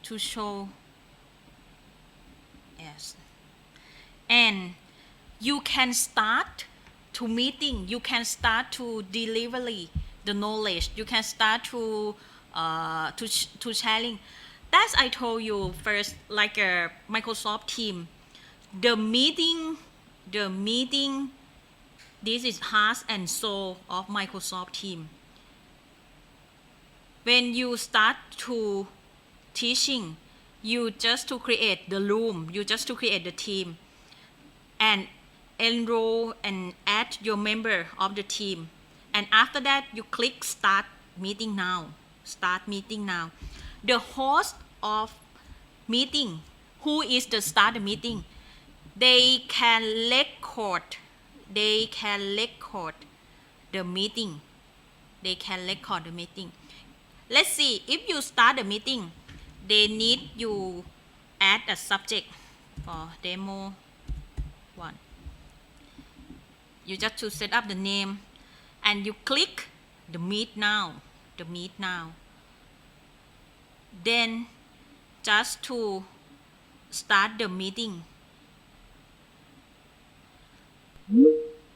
to show. Yes. And you can start to meeting. You can start to delivery the knowledge. You can start to sharing. That's I told you first, like a Microsoft team. The meeting. This is heart and soul of Microsoft team. When you start to teaching, you just to create the room. You just to create the team, and enroll and add your member of the team. And after that, you click start meeting now. Start meeting now. The host of meeting, who is the start the meeting, they can record the meeting. They can record the meeting. Let's see, if you start the meeting, they need you add a subject for demo 1. You just to set up the name and you click the meet now. Then just to start the meeting.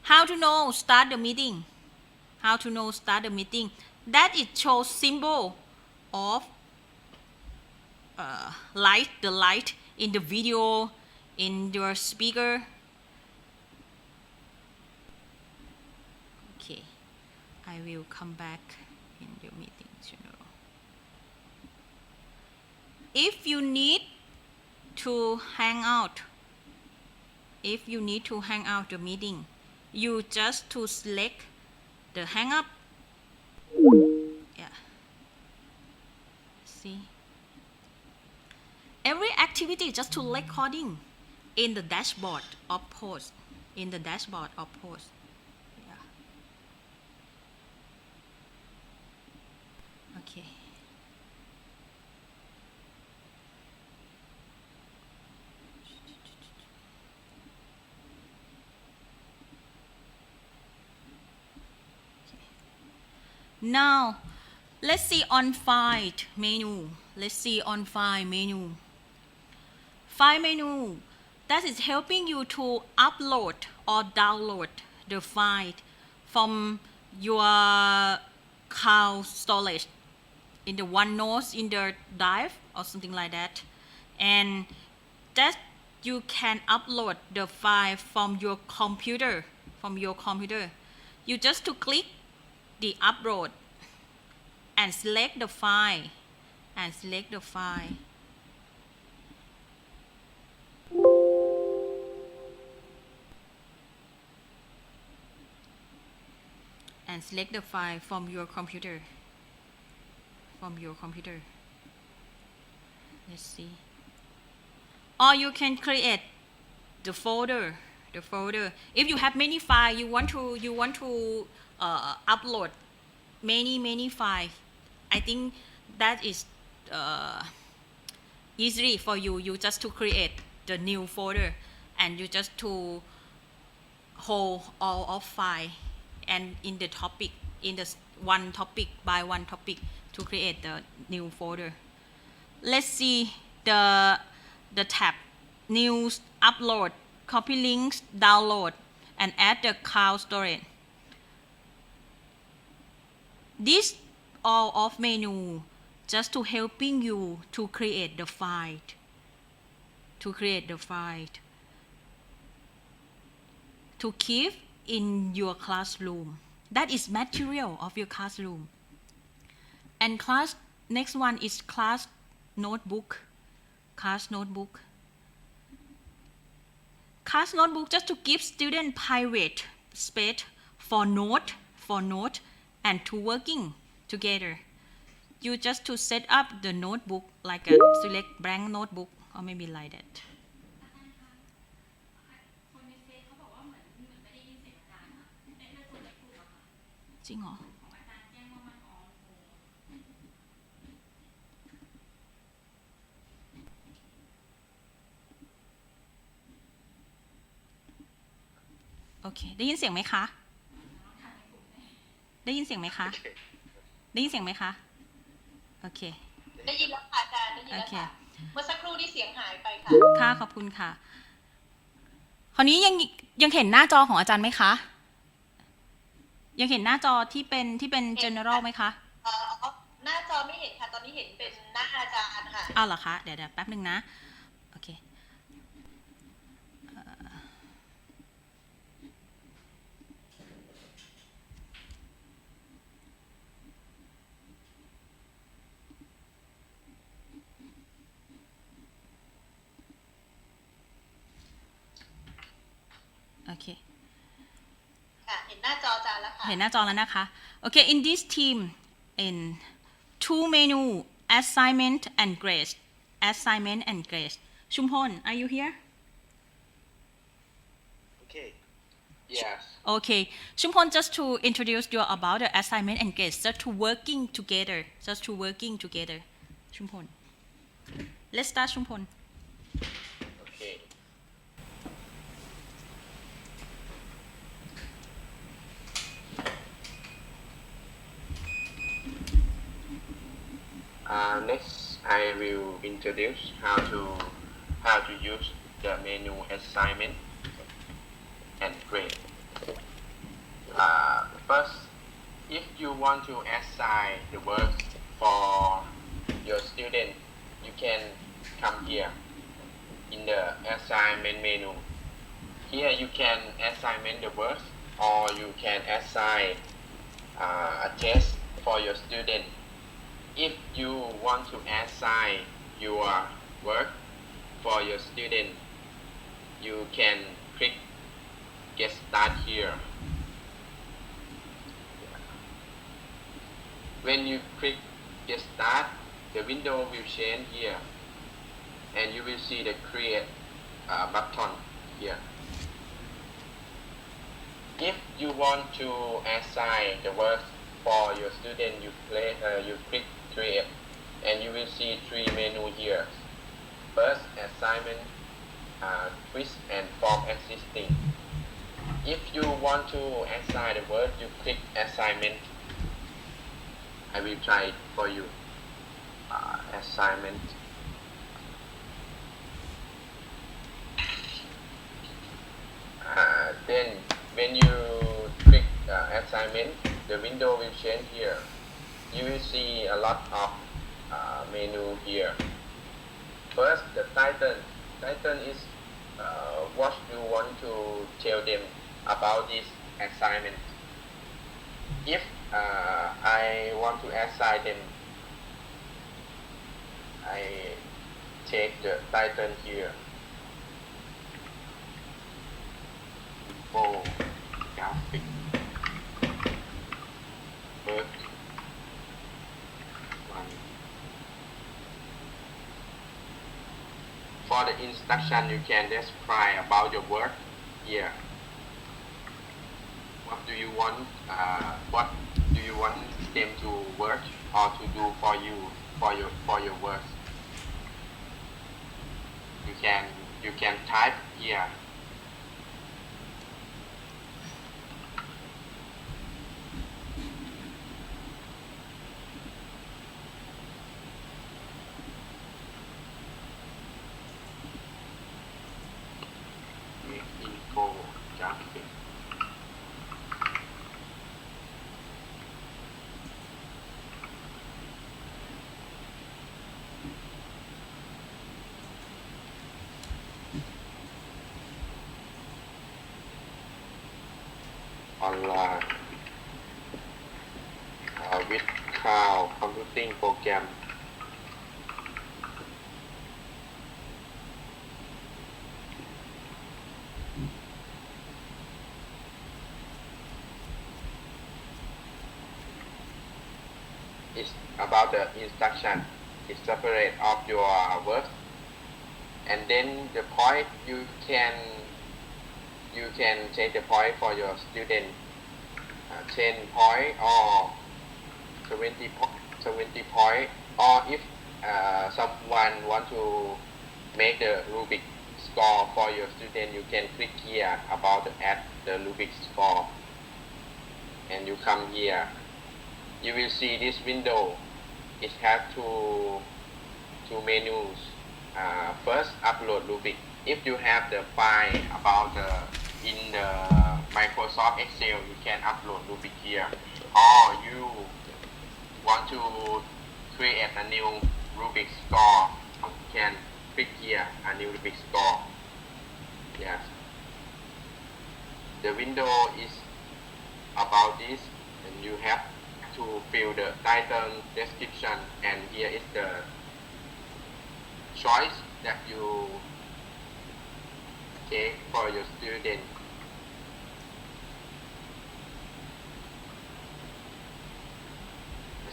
How to know start the meeting? How to know start the meeting? That it shows symbol of light, the light in the video, in your speaker. Okay, I will come back in your meeting general. If you need to hang out the meeting, you just to select the hang up. Yeah. See? Every activity just to recording in the dashboard of post. Yeah. Okay. Now, let's see on file menu. File menu, that is helping you to upload or download the file from your cloud storage in the OneNote, in the Drive or something like that. And that you can upload the file from your computer. You just to click the upload and select the file and select the file. And select the file from your computer. Let's see. Or you can create the folder. If you have many files, you want to upload many files. I think that is easy for you. You just to create the new folder and you just to hold all of file and in the topic, in the one topic by one topic to create the new folder. Let's see the tab news, upload, copy links, download, and add the cloud storage. This all of menu just to helping you to create the file. To keep in your classroom. That is material of your classroom. And next one is class notebook. Class notebook just to give student private space for note and to working together. You just to set up the notebook like a select blank notebook or maybe like that. จริงเหรอ เคได้ยินเสียงไหมคะได้ยินเสียงไหมคะได้ยินเสียงไหมคะโอเคได้ยินแล้วค่ะอาจารย์ได้ยินแล้วค่ะเมื่อสักครู่ที่เสียงหายไปค่ะค่ะขอบคุณค่ะคราวนี้ยังเห็นหน้าจอของอาจารย์ไหมคะยังเห็นหน้าจอที่เป็น general ไหมคะหน้าจอไม่เห็นค่ะตอนนี้เห็นเป็นหน้าอาจารย์ค่ะอ้าวเหรอคะเดี๋ยวแป๊บนึงนะโอเคโอเคค่ะเห็นหน้าจออาจารย์แล้วค่ะเห็นหน้าจอแล้วนะคะโอเค in this team in two menu assignment and gradeชุมพล are you here Okay. Yes. okay Shumpon just to introduce you about the assignment and grades just to working together Shumpon let's start Shumpon Okay. Next, I will introduce how to use the menu assignment and grade. First, if you want to assign the work for your student, you can come here in the assignment menu. Here you can assign the work or you can assign a test for your student. If you want to assign your work for your student, you can click Get Start here. When you click Get Start, the window will change here, and you will see the Create button here. If you want to assign the work for your student, you click Create, and you will see three menus here. First, assignment, quiz, and form existing. If you want to assign the work, you click assignment. I will try it for you. Assignment. Then when you click assignment, the window will change here. You will see a lot of menu here. First, the title. Title is what you want to tell them about this assignment. If I want to assign them, I take the title here. Info, graphic, work, one. For the instruction, you can describe about your work here. What do you want? What do you want them to work or to do for you for your work? You can type here. Info, graphic. Online with cloud computing program. It's about the instruction. It's separate of your work, and then the point you can take the point for your student, 10 point or 20 point, or if someone want to make the Rubik score for your student, you can click here about add the Rubik score, and you come here. You will see this window. It has two menus. First, upload Rubik. If you have the file about in the Microsoft Excel, you can upload Rubik here. Or you want to create a new Rubik score, you can click here, a new Rubik score. Yes. The window is about this, and you have to fill the title, description, and here is the choice that you take for your student.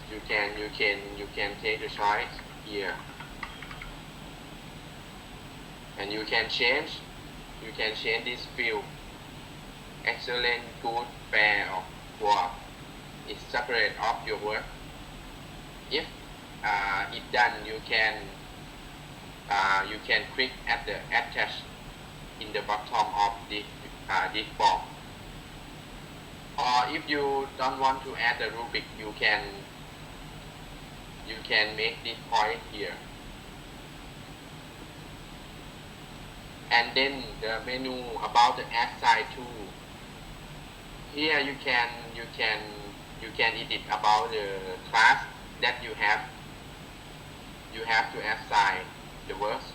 You can take the choice here, and you can change this field. Excellent, good, fair, or poor. It's separate of your work. If it's done, you can click at the attach in the bottom of this form. Or if you don't want to add the Rubik, you can make this point here. And then the menu about the assign to. Here you can edit about the class that you have. You have to assign the works.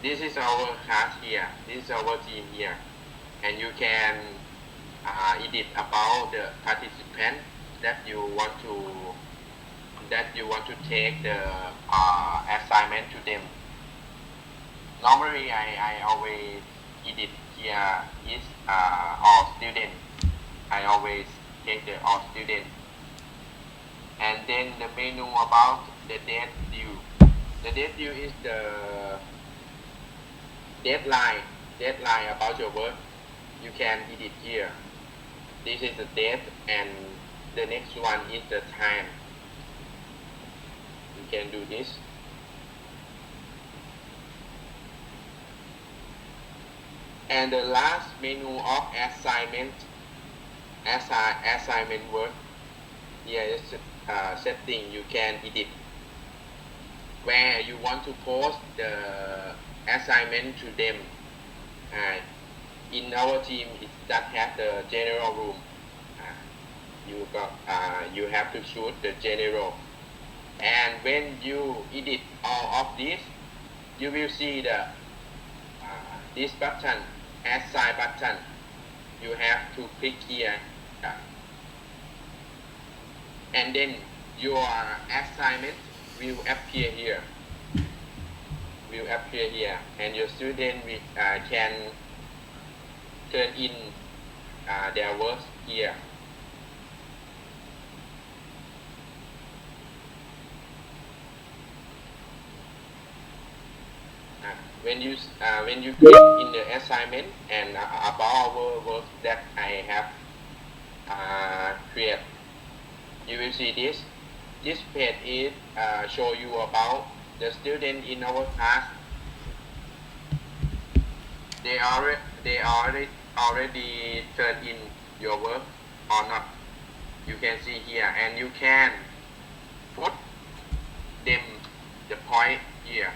This is our class here. This is our team here, and you can edit about the participant that you want to take the assignment to them. Normally, I always edit here is all student. I always take the all student. And then the menu about the date due. The date due is the deadline about your work. You can edit here. This is the date, and the next one is the time. You can do this. And the last menu of assignment work. Here is setting. You can edit where you want to post the assignment to them. In our team, it does have the general room. You have to choose the general. And when you edit all of this, you will see the this button, assign button. You have to click here, and then your assignment will appear here. And your student can turn in their works here. When you click in the assignment and about our work that I have created, you will see this. This page is show you about the student in our class. They already turned in your work or not. You can see here, and you can put them the point here.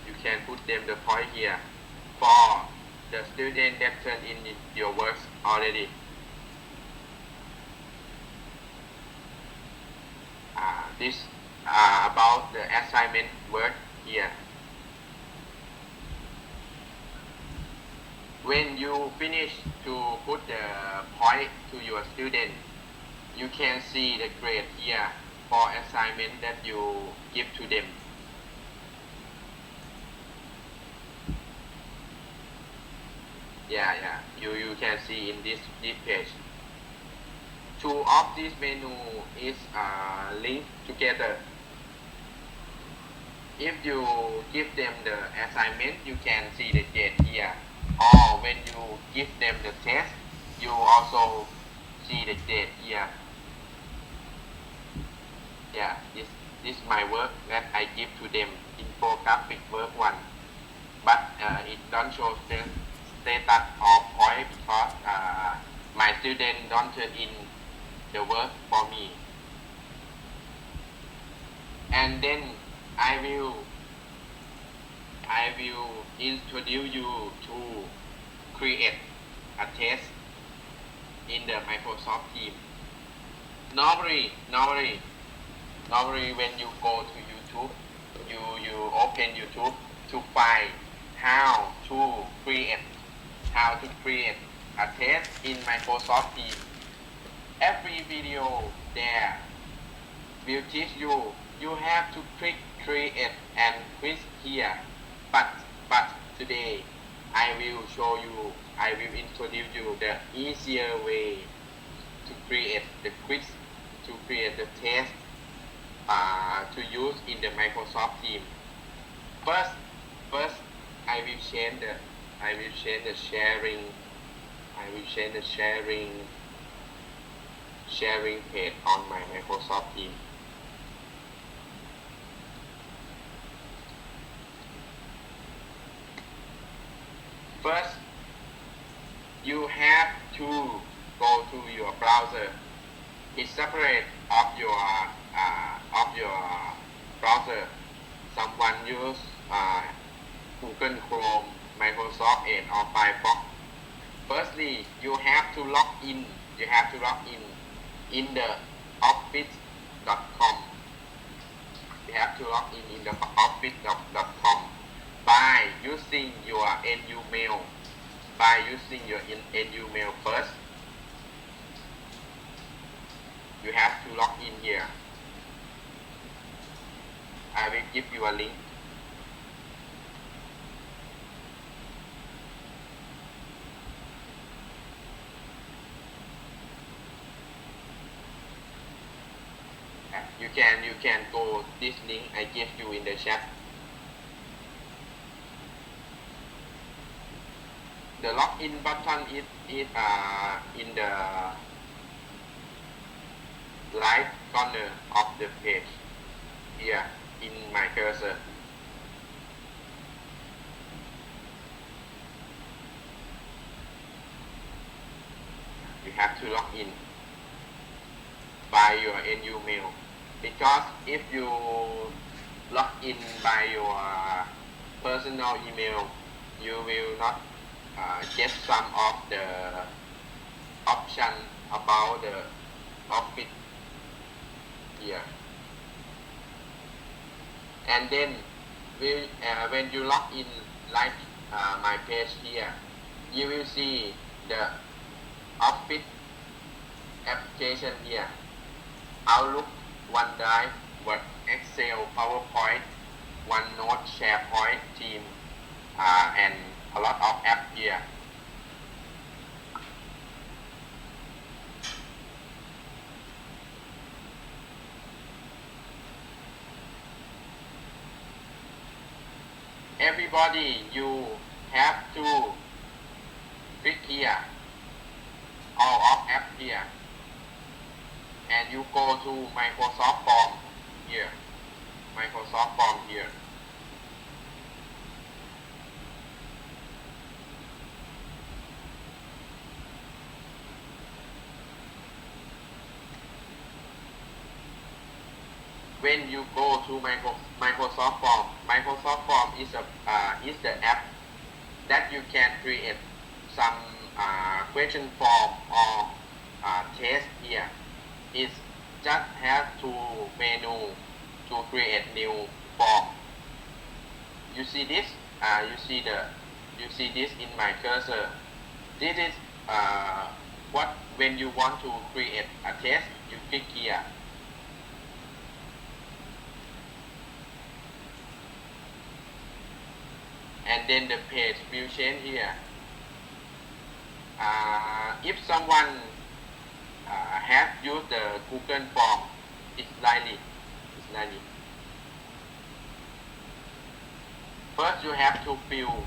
You can put them the point here for the student that turned in your works already. This about the assignment work here. When you finish to put the point to your student, you can see the grade here for assignment that you give to them. Yeah. You can see in this page. Two of this menu is linked together. If you give them the assignment, you can see the grade here. Or when you give them the test, you also see the grade here. yeah, this my work that I give to them, infographic work one, but it don't show the status or point because my student don't turn in the work for me, and then I will introduce you to create a test in the Microsoft team. Normally when you go to YouTube, you open YouTube to find how to create a test in Microsoft team. Every video there will teach you. You have to click create and quiz here. But today I will show you. I will introduce you the easier way to create the quiz, to create the test to use in the Microsoft team. First I will change the sharing page on my Microsoft team. First, you have to go to your browser. It's separate of your browser. Someone use Google Chrome, Microsoft Edge, or Firefox. Firstly, you have to log in. In the office.com. You have to log in the office.com by using your NU mail. By using your NU mail first. You have to log in here. I will give you a link. You can go this link I give you in the chat. The login button is in the right corner of the page here in my cursor. You have to log in by your NU mail, because if you log in by your personal email, you will not get some of the option about the office here. And then when you log in like my page here, you will see the office application here: Outlook, OneDrive, Word, Excel, PowerPoint, OneNote, SharePoint, Team, and a lot of apps here. Everybody, you have to click here, all of apps here, and you go to Microsoft Form here, Microsoft Form here. When you go to Microsoft Form, Microsoft Form is the app that you can create some question form or test here. It just have to menu to create new form. You see this? You see this in my cursor. This is what when you want to create a test, you click here. And then the page will change here. If someone has used the Google form, it's likely. First, you have to fill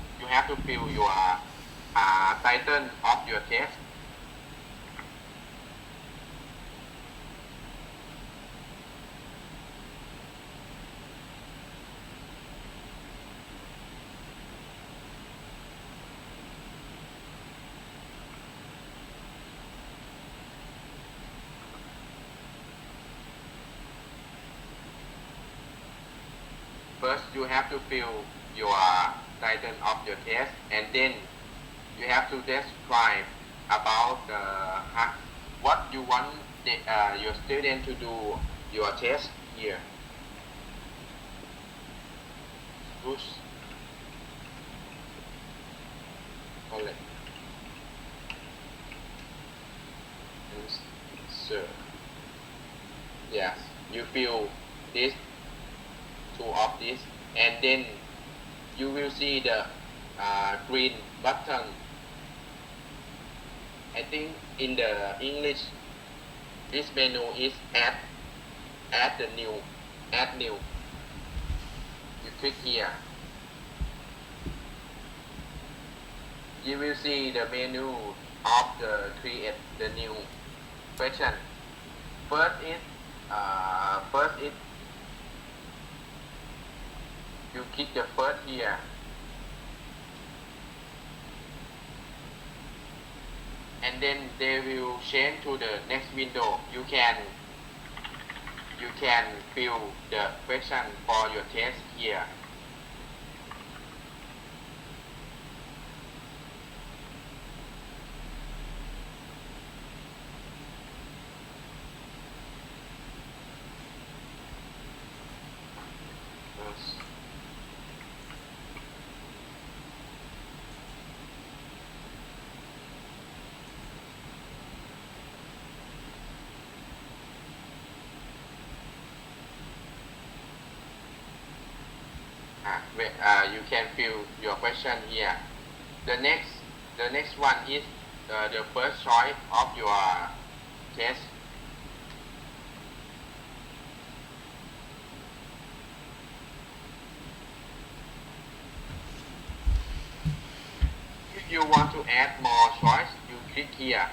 your title of your test. first you have to fill your title of your test, and then you have to describe about what you want your student to do your test here. Push. Collect. Insert. Yes, you fill this, two of this, and then you will see the green button. I think in the English, this menu is add new. You click here. You will see the menu of the create the new question. First is you click the first here, and then they will change to the next window. You can fill the question for your test here. You can fill your question here. The next one is the first choice of your test. If you want to add more choice, you click here.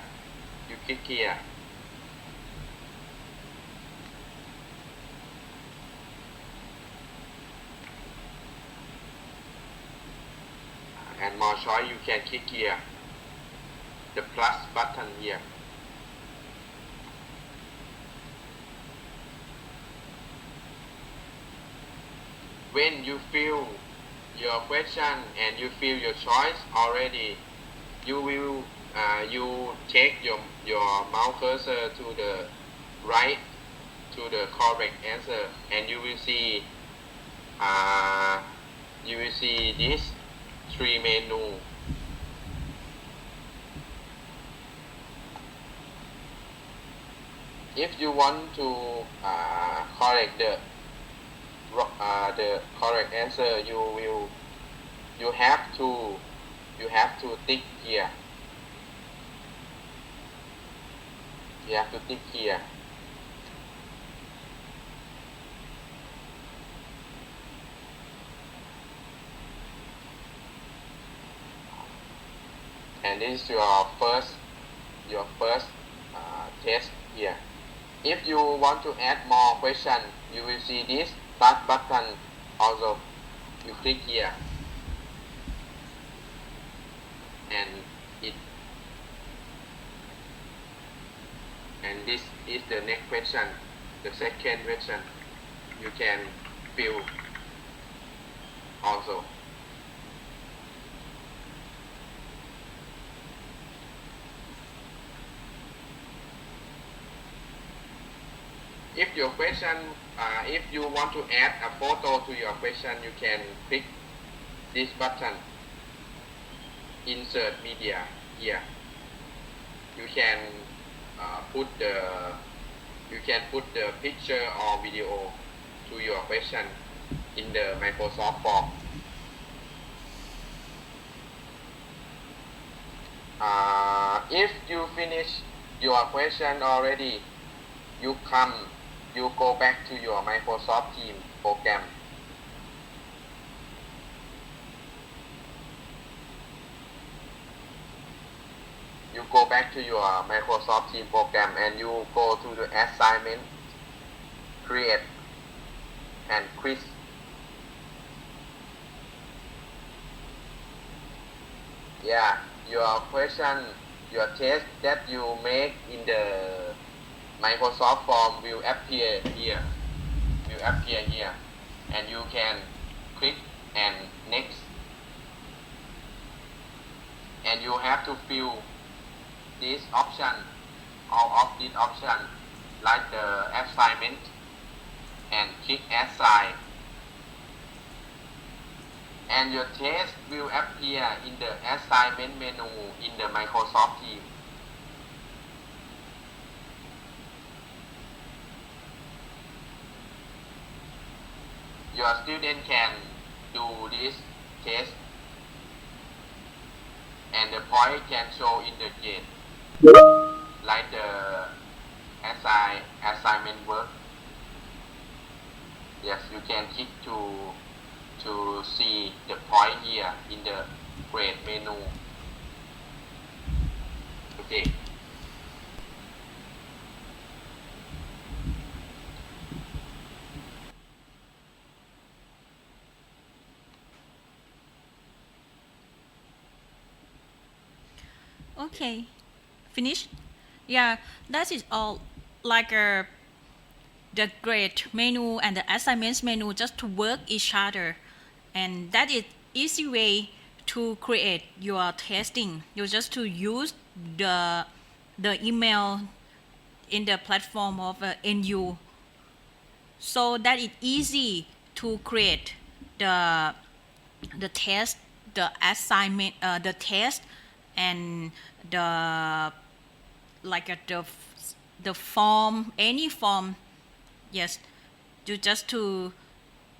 And more choice, you can click here, the plus button here. When you fill your question and you fill your choice already, you will you take your mouse cursor to the right to the correct answer, and you will see this three menu. If you want to correct the correct answer, you have to tick here. You have to tick here. And this is your first test here. If you want to add more question, you will see this plus button also. You click here, and this is the next question, the second question. You can fill also. If your question, if you want to add a photo to your question, you can click this button, insert media here. You can put the picture or video to your question in the Microsoft form. If you finish your question already, you go back to your Microsoft Teams program. You go back to your Microsoft Teams program and you go to the assignment, create, and quiz. Yeah, your question, your test that you make in the Microsoft form will appear here. And you can click and next, and you have to fill this option, all of this option, like the assignment, and click assign, and your test will appear in the assignment menu in the Microsoft Teams. Your student can do this test, and the point can show in the gate, like the assignment work. Yes, you can click to see the point here in the grade menu. Okay. Okay, finish. Yeah, that is all like the grade menu and the assignments menu just to work each other, and that is easy way to create your testing. You just to use the email in the platform of NU, so that it's easy to create the test, the assignment, the test, and the like the form, any form. Yes, you just to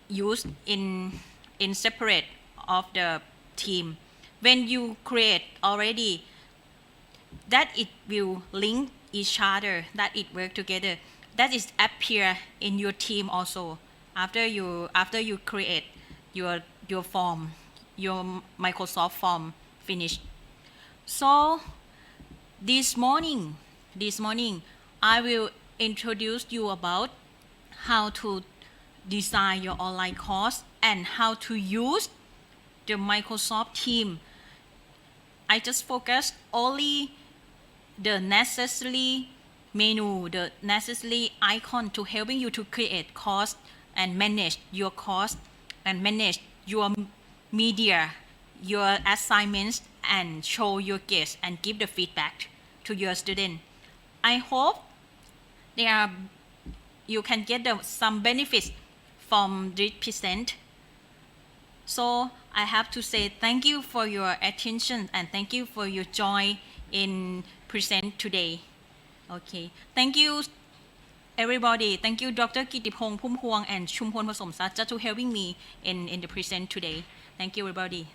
use in separate of the team. When you create already, that it will link each other, that it work together, that is appear in your team also after you create your form, your Microsoft form finished. So this morning I will introduce you about how to design your online course and how to use the Microsoft Teams. I just focus only the necessary menu, the necessary icon to helping you to create course and manage your course and manage your media, your assignments, and show your guests and give the feedback to your student. I hope you can get some benefits from this present. So I have to say thank you for your attention and thank you for your joy in present today. Okay, thank you everybody. Thank you Dr. Kitipong Phumpuang and Chumpon Phasomsat just to helping me in the present today. Thank you everybody.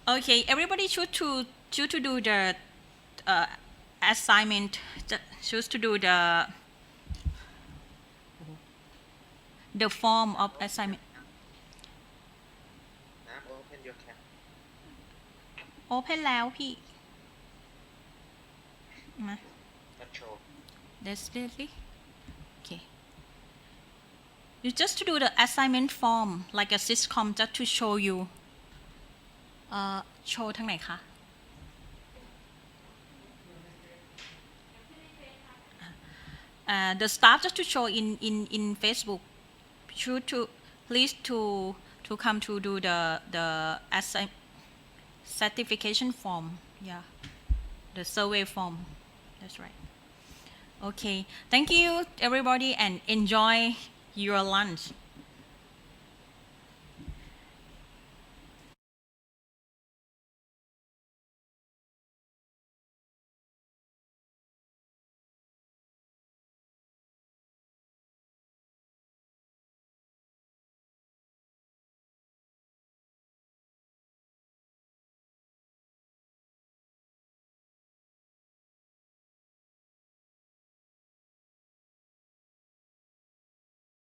Okay, everybody should to do the assignment, choose to do the form of assignment. Open your camera. Open แล้วพี่มา Not show. Definitely. Okay. You just to do the assignment form like a CITCOMS just to show you. โชว์ทางไหนคะ The staff just to show in Facebook. Should to please to come to do the certification form. Yeah, the survey form. That's right. Okay. Thank you everybody and enjoy your lunch.